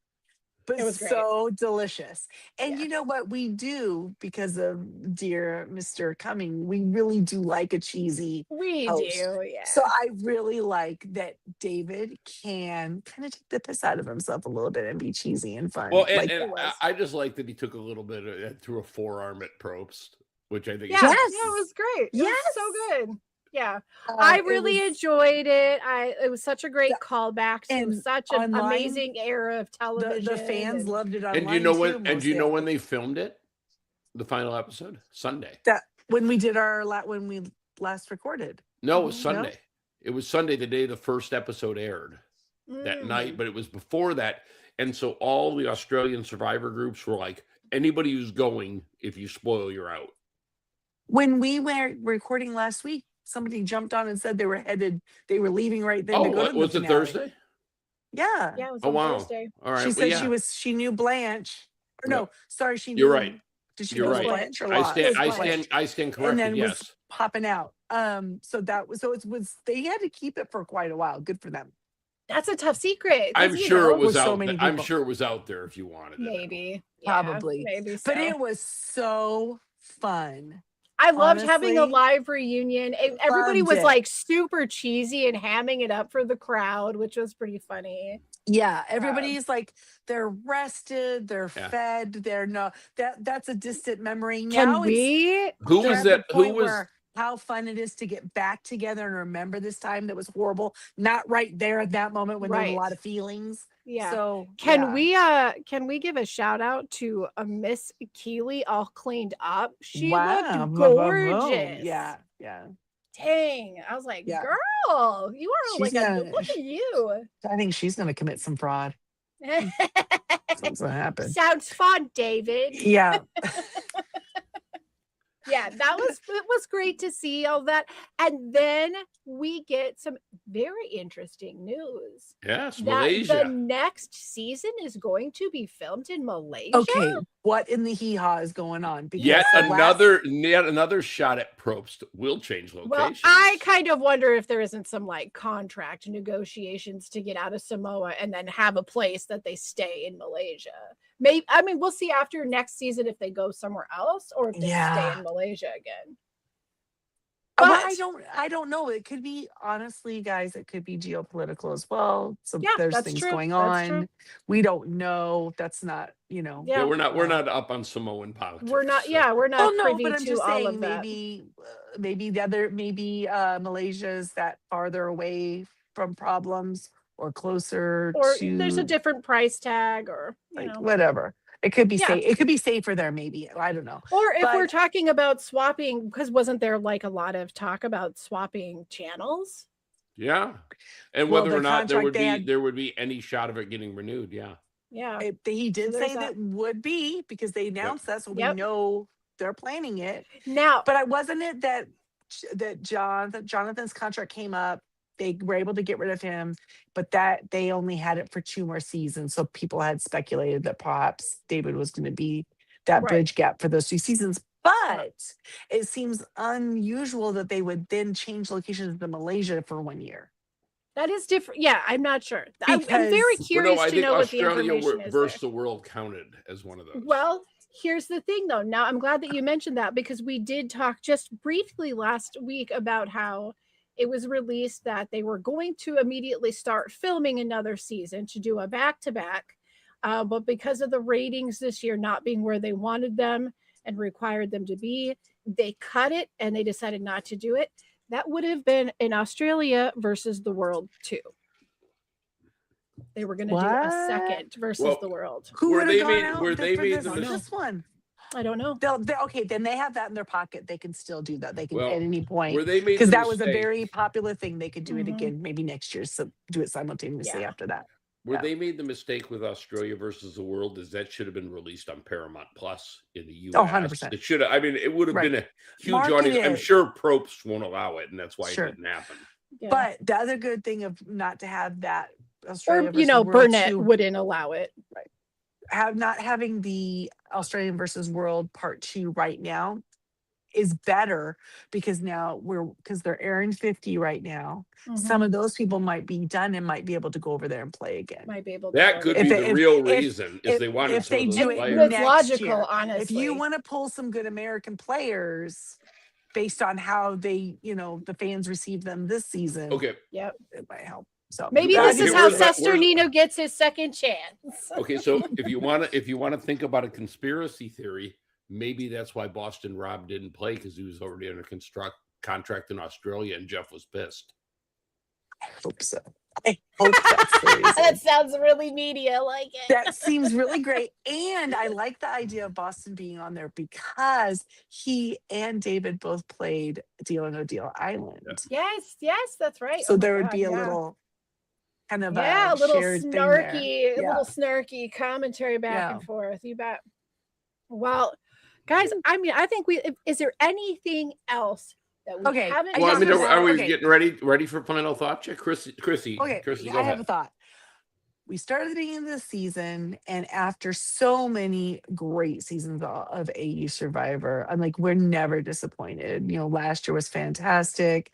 but It was great. so delicious. And Yeah. you know what we do because of dear Mr. Cumming, we really do like a cheesy. We host. do, yeah. So I really like that David can kind of take the piss out of himself a little bit and be cheesy and fun. Well, like and it was. I just like that he took a little bit threw a forearm at Probst, which I think yeah, is yeah, Yes. it was great. It was so good. Yeah. Uh, I it really was- enjoyed it. It was such a great The- callback to and such an online, amazing era of television. the fans and- loved it online. And do you know too, when? And do you know mostly. when they filmed it? The final episode, Sunday. That when we did when we last recorded. No, it was No? Sunday. It was Sunday, the day the first episode aired that night, but it was before that. And so all the Australian Survivor groups were like, anybody who's going, if you spoil, you're out. When we were recording last week, somebody jumped on and said they were leaving right then to go to the was it finale. Thursday? Yeah. Yeah, it was Oh, on wow. Thursday. All right. She well, said yeah. she knew Blanche. Or Yeah. no, sorry, she You're knew. right. Did she You're know right. Blanche or I Lot? stand, It was I Blanche. stand, I stand And corrected. then Yes. was popping out. So it was they had to keep it for quite a while. Good for them. That's a tough secret. 'cause, I'm you sure know, it was with so out. many I'm people. sure it was out there if you wanted it. maybe. Yeah, Probably. maybe so. But it was so fun. I loved having a honestly, live reunion. And everybody loved was it. like super cheesy and hamming it up for the crowd, which was pretty funny. Yeah, everybody's like they're rested, they're Yeah. fed, they're no that's a distant memory. Can Now it's we? Who they're was at the that? Who point was? where how fun it is to get back together and remember this time that was horrible. Not right there at that moment when there was a Right. lot of feelings. Yeah. So Can yeah. we give a shout out to Miss Keeley all cleaned up? She Wow, looked boom, boom, boom. gorgeous. Yeah, yeah. Dang. I was like, Yeah. girl, you are She's like gonna- look at you. I think she's gonna commit some fraud. That's what's gonna happen. Sounds fun, David. Yeah. Yeah, it was great to see all that. And then we get some very interesting news. Yes, That Malaysia. the next season is going to be filmed in Malaysia. Okay. What in the hee-haw is going on? Because Yet the last- another shot at Probst will change Well, locations. I kind of wonder if there isn't some like contract negotiations to get out of Samoa and then have a place that they stay in Malaysia. Maybe we'll see after next season if they go somewhere else or if they Yeah. stay in Malaysia again. Well, But- I don't know. It could be honestly, guys, it could be geopolitical as well. So Yeah, there's that's things true. going That's true. on. We don't know. That's not, yeah, Yeah. we're not up on Samoan politics. We're not. so- Yeah, we're not Oh no, privy but I'm to just all saying of that. maybe Malaysia's that farther away from problems or closer Or to there's a different price tag, or you like know. whatever. It could be Yeah. safe. It could be safer there, maybe. I don't know. Or if we're But- talking about swapping, because wasn't there like a lot of talk about swapping channels? Yeah, and Well, whether the or not contract they had- there would be any shot of it getting renewed. Yeah. Yeah. He did there's say that. that would be because they announced that, so Yep. we know they're planning it. Now, But I wasn't it that Jonathan's contract came up. They were able to get rid of him, but that they only had it for 2 more seasons. So people had speculated that perhaps David was going to be that Right. bridge gap for those 2 seasons. But it seems unusual that they would then change locations to Malaysia for 1 year. That is different. Yeah, I'm not sure. I'm very Because- curious I to think know what the Australia information is versus there. the world counted as one of those. Well, here's the thing, though. Now, I'm glad that you mentioned that because we did talk just briefly last week about how it was released that they were going to immediately start filming another season to do a back-to-back. But because of the ratings this year not being where they wanted them and required them to be, they cut it and they decided not to do it. That would have been in Australia versus the world 2. They were going to do a What? second versus Well, the world. Who Where would they have gone made- out where they for made this, the this one? I don't know. Okay, then they have that in their pocket. They can still do that. They can Well, at any point. Where they made Because the that was a mistake- very popular thing. They could do it Mhm. again maybe next year. So do it simultaneously Yeah. after that. Where Yeah. they made the mistake with Australia versus the world is that should have been released on Paramount Plus in the US. 100%. It should have. I mean, it would have Right. been a huge Market audience. I'm it. sure Probst won't allow it, and that's why Sure. it didn't happen. Yeah. But the other good thing of not to have that Australia or versus world Burnett 2 wouldn't allow it. not having the Australian versus world part 2 right now is better because now because they're airing 50 right now. Some of those people might be done and might be able to go over there and play again. might be able to That go could there. be the If- real if- reason is they wanted if some they of do those it players. It's next logical, year. honestly. If you want to pull some good American players based on how they, the fans receive them this season, Okay, Yep. it might help. So Maybe Right, this is here, how where's my- where's- Sesternino gets his second chance. okay. So if you want to think about a conspiracy theory, maybe that's why Boston Rob didn't play because he was already under contract in Australia, and Jeff was pissed. I hope so. I hope that's the reason. That sounds really media like it. That seems really great. And I like the idea of Boston being on there because he and David both played Deal or No Deal Island. Yes, that's right. So Oh my there would God, be a yeah. little kind of a little shared thing there. snarky, a Yeah. little snarky commentary back Yeah. and forth. You bet. Well, guys, I mean, I think is there anything else that we Okay, haven't I Well, I just mean, wanna talked say- are we okay. getting ready for final thoughts? Yeah, Chrissy, Okay, Chrissy, I go have ahead. a thought. We started the beginning of the season, and after so many great seasons of AU Survivor, I'm like, we're never disappointed. Last year was fantastic.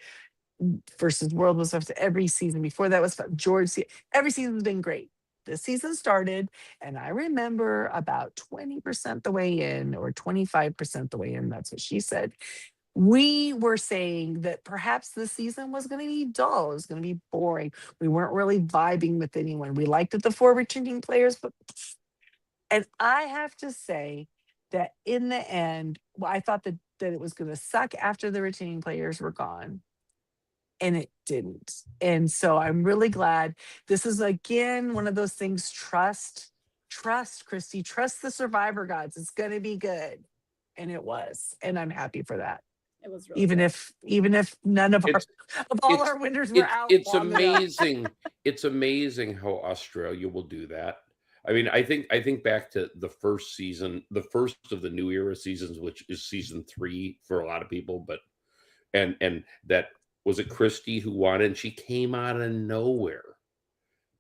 Versus World was every season before that was fun. Every season's been great. This season started, and I remember about 20% the way in, or 25% the way in. That's what she said. We were saying that perhaps this season was going to be dull. It was going to be boring. We weren't really vibing with anyone. We liked the 4 returning players, and I have to say that in the end, I thought that it was going to suck after the returning players were gone. And it didn't. And so I'm really glad. This is, again, one of those things. Trust, Christy. Trust the Survivor gods. It's going to be good. And it was. And I'm happy for that. It was really Even good. if none of It's- all it's- our winners were out. It's long enough. amazing. It's amazing how Australia will do that. I mean, I think back to the first season, the first of the new era seasons, which is season 3 for a lot of people, but and that was it Christy who won, and she came out of nowhere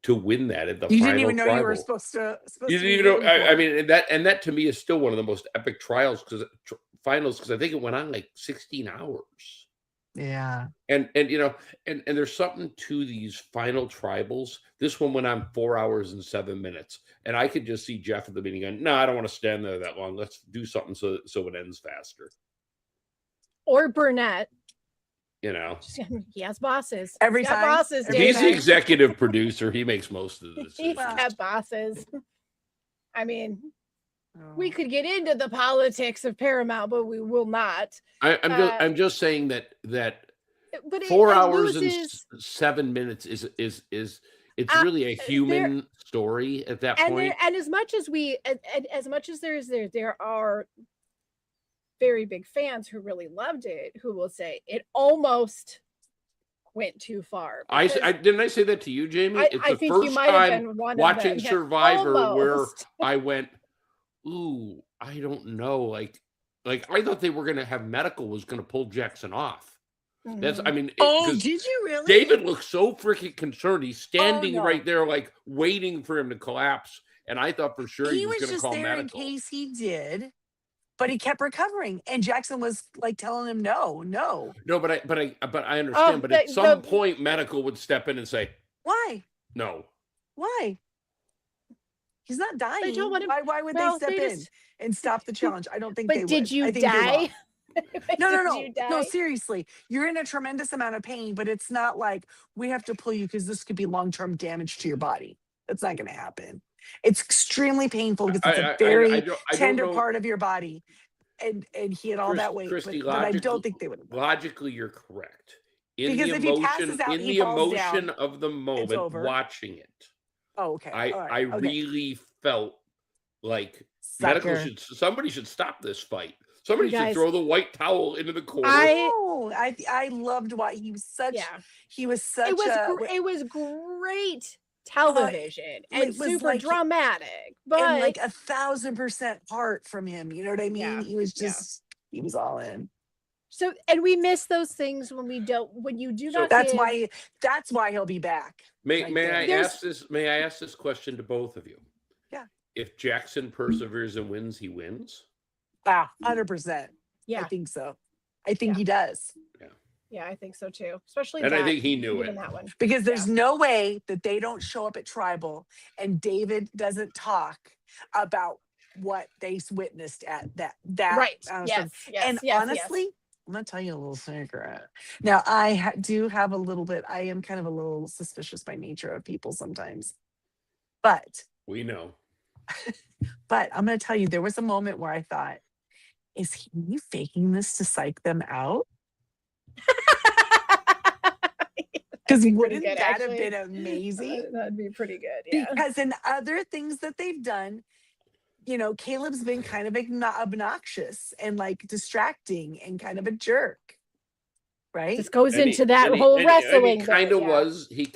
to win that at the You final didn't even know you were tribal. supposed to. You to didn't be even know. rooting I for. mean, and that to me is still one of the most epic finals because I think it went on like 16 hours. Yeah. And there's something to these final tribals. This one went on 4 hours and 7 minutes, and I could just see Jeff at the beginning going, "No, I don't want to stand there that long. Let's do something so it ends faster." Or Burnett. He has bosses. Every He's got time? bosses, Every If he's the David. executive producer, he makes most of the He's decisions. got bosses. I mean, Oh. we could get into the politics of Paramount, but we will not. I'm just saying that But 4 it hours loses, and 7 minutes is it's Uh, really a human story at that and point. as much as as much as there are very big fans who really loved it, who will say it almost went too far. I because didn't I say that to you, Jamie? I It's the think you first might have time been one watching of them. Yeah, Survivor where almost. I went, ooh, I don't know. Like I thought they were gonna have medical was gonna pull Jackson off. That's Mhm. I mean, Oh, 'cause did you really? David looks so freaking concerned. He's standing no. right there, like waiting for him to collapse. And I thought for sure he he was was gonna just call there medical. in case he did. but he kept recovering, and Jackson was like telling him, "No, no, No, but I understand. But at some point, medical would step in and say, why, "No." why? He's not dying. They don't want him- Why would well, they step they in just- and stop the challenge? I don't think they But would. did you I think you're die? wrong. No, Did no, you no, no. die? Seriously, you're in a tremendous amount of pain, but it's not like we have to pull you because this could be long-term damage to your body. That's not going to happen. It's extremely painful because it's a very I don't tender know. part of your body, and he had all that weight. Christy, But I don't think they would. Logically, you're correct. In Because the if he emotion, passes out, in he the falls emotion down, of the moment, over. watching it, Oh, okay. I All right. Okay. really felt like medical Sucker. somebody should stop this fight. Somebody You should guys- throw the white towel into the corner. I loved why he was such. Yeah. He was such. It was great television and it was super like- dramatic, but and like 1,000% part from him. You know what I mean? Yeah, He was yeah. just. He was all in. so and we miss those things when you do So not. That's give- why he'll be back. May right may there. I There's- ask this? May I ask this question to both of you? Yeah. If Jackson perseveres and wins, he wins. Wow, 100%. Yeah, I think so. I think Yeah. he does. yeah, I think so too. Especially And I that, think he knew even it. that one. Because there's no way that they don't show up at Tribal and David doesn't talk about what they witnessed at that Right. stuff. Yes. Yes. And yes, honestly, I'm gonna tell you a little secret. Now, I do have a little bit. I am kind of a little suspicious by nature of people sometimes, but We know. I'm gonna tell you, there was a moment where I thought, "Is he faking this to psych them out?" Because pretty wouldn't good, that have actually. been amazing? That'd be pretty good. Yeah. Because in other things that they've done, Caleb's been kind of obnoxious and like distracting and kind of a jerk, right? This goes And into that whole wrestling. He kind bit, of yeah. was. He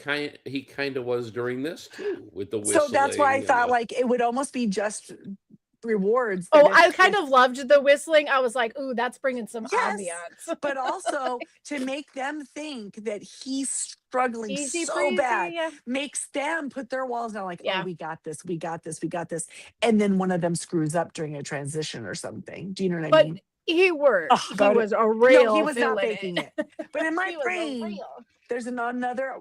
kind of was during this too, with the whistling. So that's why I and thought the- like it would almost be just rewards. Oh, that I if- kind if- of loved the whistling. I was like, ooh, that's bringing some Yes, ambiance. but also to make them think that he's struggling Easy so breezy, bad yeah. makes them put their walls down like, Yeah. oh, we got this, we got this, we got this. And then one of them screws up during a transition or something. Do you know what I But mean? he worked. Oh, he God, was a real. No, he was not villain. faking it. But in my He was a brain, real. there's another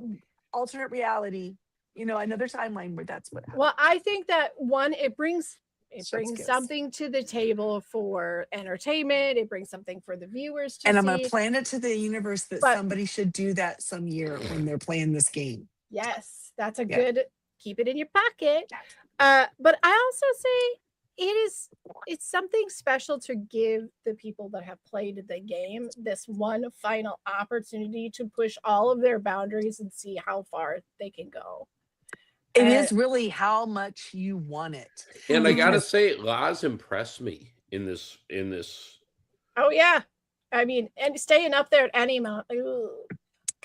alternate reality, another timeline where that's what happened. Well, I think that one, it brings Chef's kiss. something to the table for entertainment. It brings something for the viewers to And see. I'm going to plan it to the universe that But- somebody should do that some year when they're playing this game. Yes, that's a Yeah. good. Keep it in your pocket. But I also say it's something special to give the people that have played the game this one final opportunity to push all of their boundaries and see how far they can go. It And- is really how much you want it. And I gotta Because- say, Laz impressed me in this. Oh yeah, I mean, and staying up there at any amount. Ooh.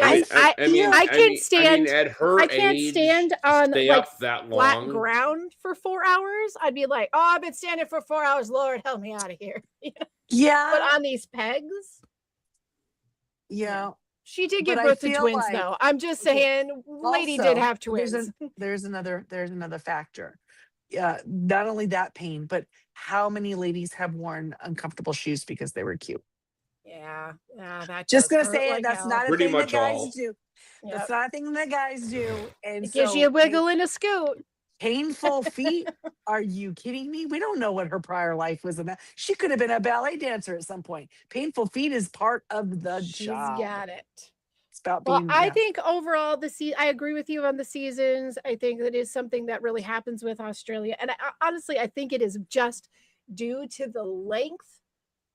I Guys, I can't stand. at her I can't age, stand on stay like up that flat long. ground for 4 hours. I'd be like, oh, I've been standing for 4 hours. Lord, help me out of here. But Yeah. on these pegs, Yeah. she did But give I birth to feel twins, like- though. I'm just Okay, saying, lady did also, have twins. There's another factor. Yeah. Not only that pain, but how many ladies have worn uncomfortable shoes because they were cute? yeah, that Just does gonna hurt say like it. That's hell. not a Pretty thing that much guys all. do. Yep. That's not a thing that guys do. And It gives so you a wiggle and a scoot. painful feet. Are you kidding me? We don't know what her prior life was about. She could have been a ballet dancer at some point. Painful feet is part of the She's job. got it. It's about Well, being. I yeah. think overall, I agree with you on the seasons. I think that is something that really happens with Australia. And honestly, I think it is just due to the length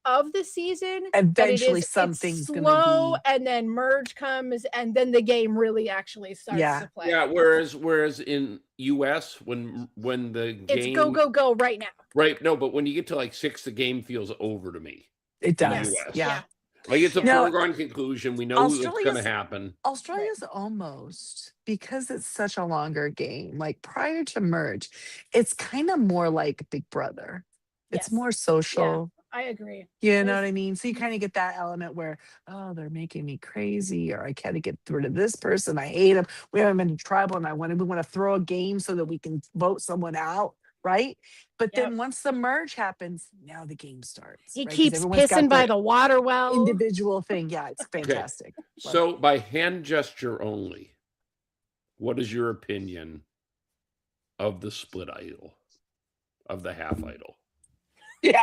of the season. that it Eventually is- it's something's gonna slow, be- and then merge comes, and then the game really actually starts Yeah. to play. Yeah, whereas in US when the game It's go right now. right, no, but when you get to like 6, the game feels over to me. It in the does. US. Yeah. Like it's a No, foregone conclusion. We know what's going to Australia's- happen. Australia's almost, because it's such a longer game, like prior to merge, it's kind of more like Big Brother. It's Yes. more social. I agree. You know There's- what I mean? So you kind of get that element where, oh, they're making me crazy, or I can't get rid of this person. I hate them. We haven't been to tribal, and we want to throw a game so that we can vote someone out. right? But Yep. then once the merge happens, now the game starts. He right? 'Cause keeps everyone's got pissing by their the water well. individual thing. Yeah, it's fantastic. Love it. So by hand gesture only, what is your opinion of the split idol, of the half idol? Yeah.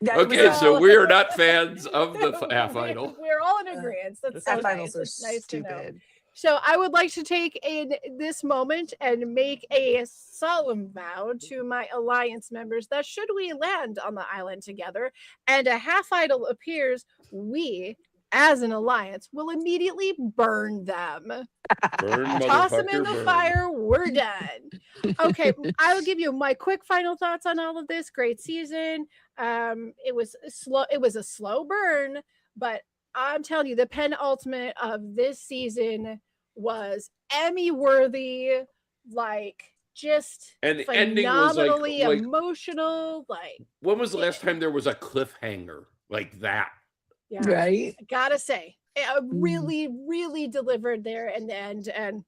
That was Okay, a- so we are not fans of the half idol. We're all in agreement. That's so half nice. idols are It's nice to know. stupid. So I would like to take in this moment and make a solemn vow to my alliance members that should we land on the island together and a half idol appears, we as an alliance will immediately burn them. Burn, Toss them in motherfucker, the burn. fire. We're done. Okay, I will give you my quick final thoughts on all of this. Great season. It was slow. It was a slow burn, but I'm telling you, the penultimate of this season was Emmy worthy. Like just And the ending was phenomenally like emotional. Like when was the last time there was a cliffhanger like that? yeah, Right? I gotta say, it really, really delivered there in the end, and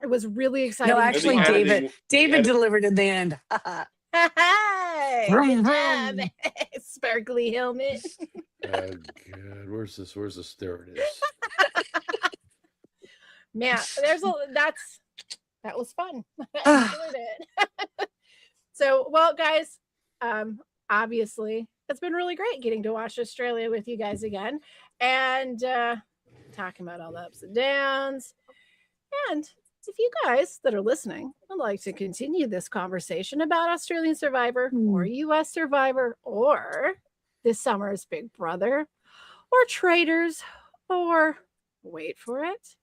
it was really exciting. No, to actually, And the watch. editing- David the delivered in the end. Hey, Vroom, good job. vroom. Sparkly helmet. Oh God, where's this? Where's this? There it is. Man, that was fun. I enjoyed it. So, well, guys, obviously it's been really great getting to watch Australia with you guys again and talking about all the ups and downs. And if you guys that are listening would like to continue this conversation about Australian Survivor or US Survivor or this summer's Big Brother or Traitors or wait for it,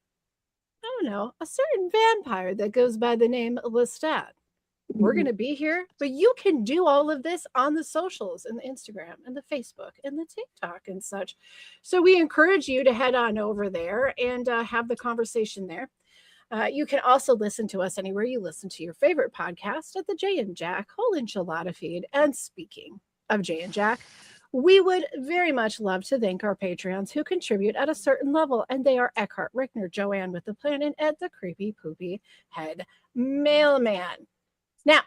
I don't know, a certain vampire that goes by the name Lestat. We're going to be here, but you can do all of this on the socials and the Instagram and the Facebook and the TikTok and such. So we encourage you to head on over there and have the conversation there. You can also listen to us anywhere you listen to your favorite podcast at the Jay and Jack Whole Enchilada feed. And speaking of Jay and Jack, we would very much love to thank our Patreons who contribute at a certain level, and they are Eckhart, Rickner, Joanne with the Plan, and Ed the Creepy Poopy Head Mailman. Now,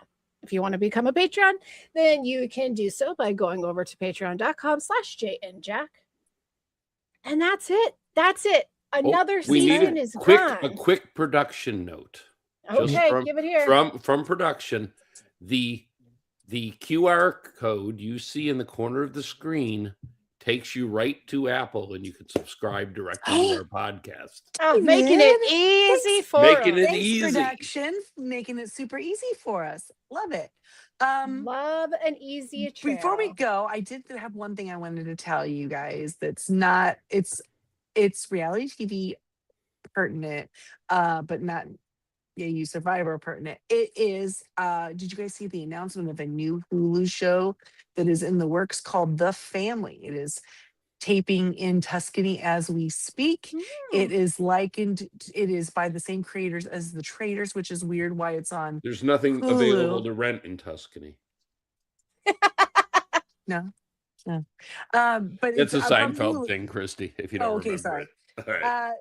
if you want to become a Patreon, then you can do so by going over to patreon.com/JayandJack. And that's it. That's it. Another we need season a is quick, gone. a quick production note. Just Okay, from- give it here. From production, the QR code you see in the corner of the screen takes you right to Apple, and you can subscribe directly to our podcast. Oh, making it easy for Making us. it Thanks, easy. production, making it super easy for us. Love it. Love an easy trail. Before we go, I did have one thing I wanted to tell you guys that's not it's reality TV pertinent, but not AU Survivor pertinent. It is did you guys see the announcement of a new Hulu show that is in the works called The Family? It is taping in Tuscany as we speak. It is it is by the same creators as The Traitors, which is weird why it's on There's nothing Hulu. available to rent in Tuscany. no. But It's a from Seinfeld Hulu. thing, Christy, if you don't Oh, okay, remember sorry. it. All right.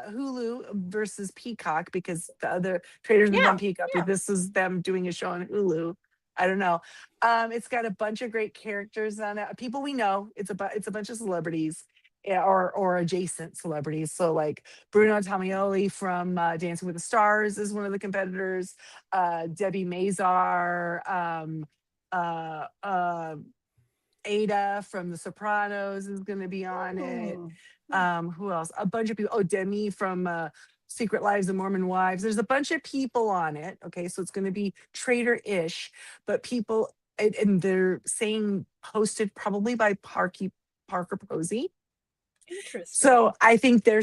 Hulu versus Peacock, because the other Traders was on Peacock, but this is them doing a show on Hulu. I don't know. It's got a bunch of great characters on it. People we know. It's a bunch of celebrities, or adjacent celebrities. So like Bruno Tamioli from Dancing with the Stars is one of the competitors. Debbie Mazar, Ada from The Sopranos is going to be on it. Who else? A bunch of people. Oh, Demi from Secret Lives of Mormon Wives. There's a bunch of people on it. Okay, so it's going to be Traitor-ish, but people, and they're saying hosted probably by Parker Posey. Interesting. So I think there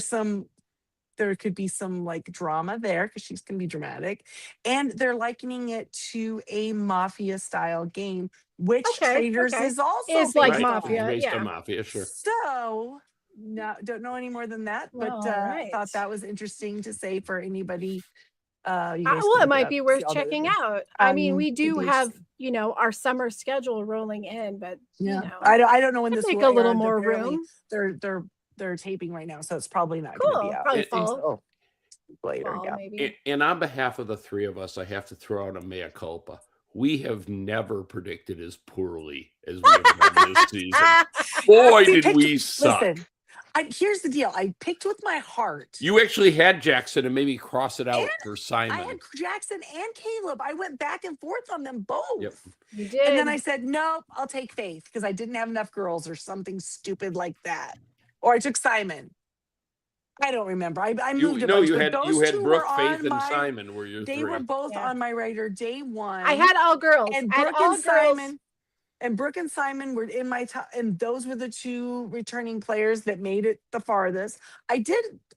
could be some like drama there because she's going to be dramatic, and they're likening it to a mafia style game, which Traitors is also like based on. Mafia. Based Yeah. on Mafia, sure. So no, don't know any more than that, but Well, right. thought that was interesting to say for anybody. You guys Well, can it look might up, be see worth all the- checking out. I mean, we it'd do be have, interesting. our summer schedule rolling in, but I don't know when could this make will a little air. more Apparently room. They're taping right now, so it's probably not going to Cool. be out. Probably It- fall. So, later. fall, Yeah. maybe. And on behalf of the three of us, I have to throw out a mea culpa. We have never predicted as poorly as we have done this season. Boy, See, did we suck. Listen, here's the deal. I picked with my heart. You actually had Jackson and maybe cross it out And for I Simon. had Jackson and Caleb. I went back and forth on them both. Yep. You did. And then I said, nope, I'll take Faith because I didn't have enough girls or something stupid like that. Or I took Simon. I don't remember. I moved a bunch. You but had those two Brooke, were Faith, on and my, Simon were your They three. were both Yeah. on my radar day one. I had all girls. and I had Brooke all and girls. Simon. And Brooke and Simon were in my top, and those were the two returning players that made it the farthest. I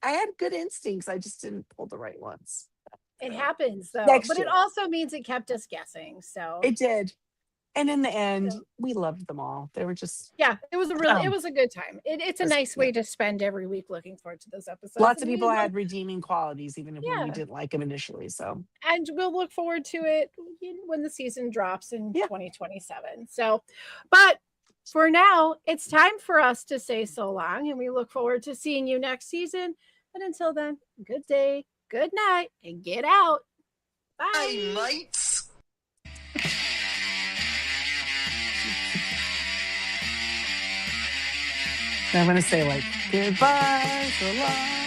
had good instincts. I just didn't pull the right ones. It happens though, Next but year. it also means it kept us guessing. So It did. And in the end, Yeah. we loved them all. They were just yeah, it was it was a good time. It's a Just- nice way to spend every week looking forward to those episodes. lots of And we people look- had redeeming qualities, even if when we Yeah. didn't like them initially. So and we'll look forward to it when the season drops in Yeah. 2027. So, but for now, it's time for us to say so long, and we look forward to seeing you next season. But until then, good day, good night, and get out. Bye. Hey, mates. I'm going to say like, goodbye so long.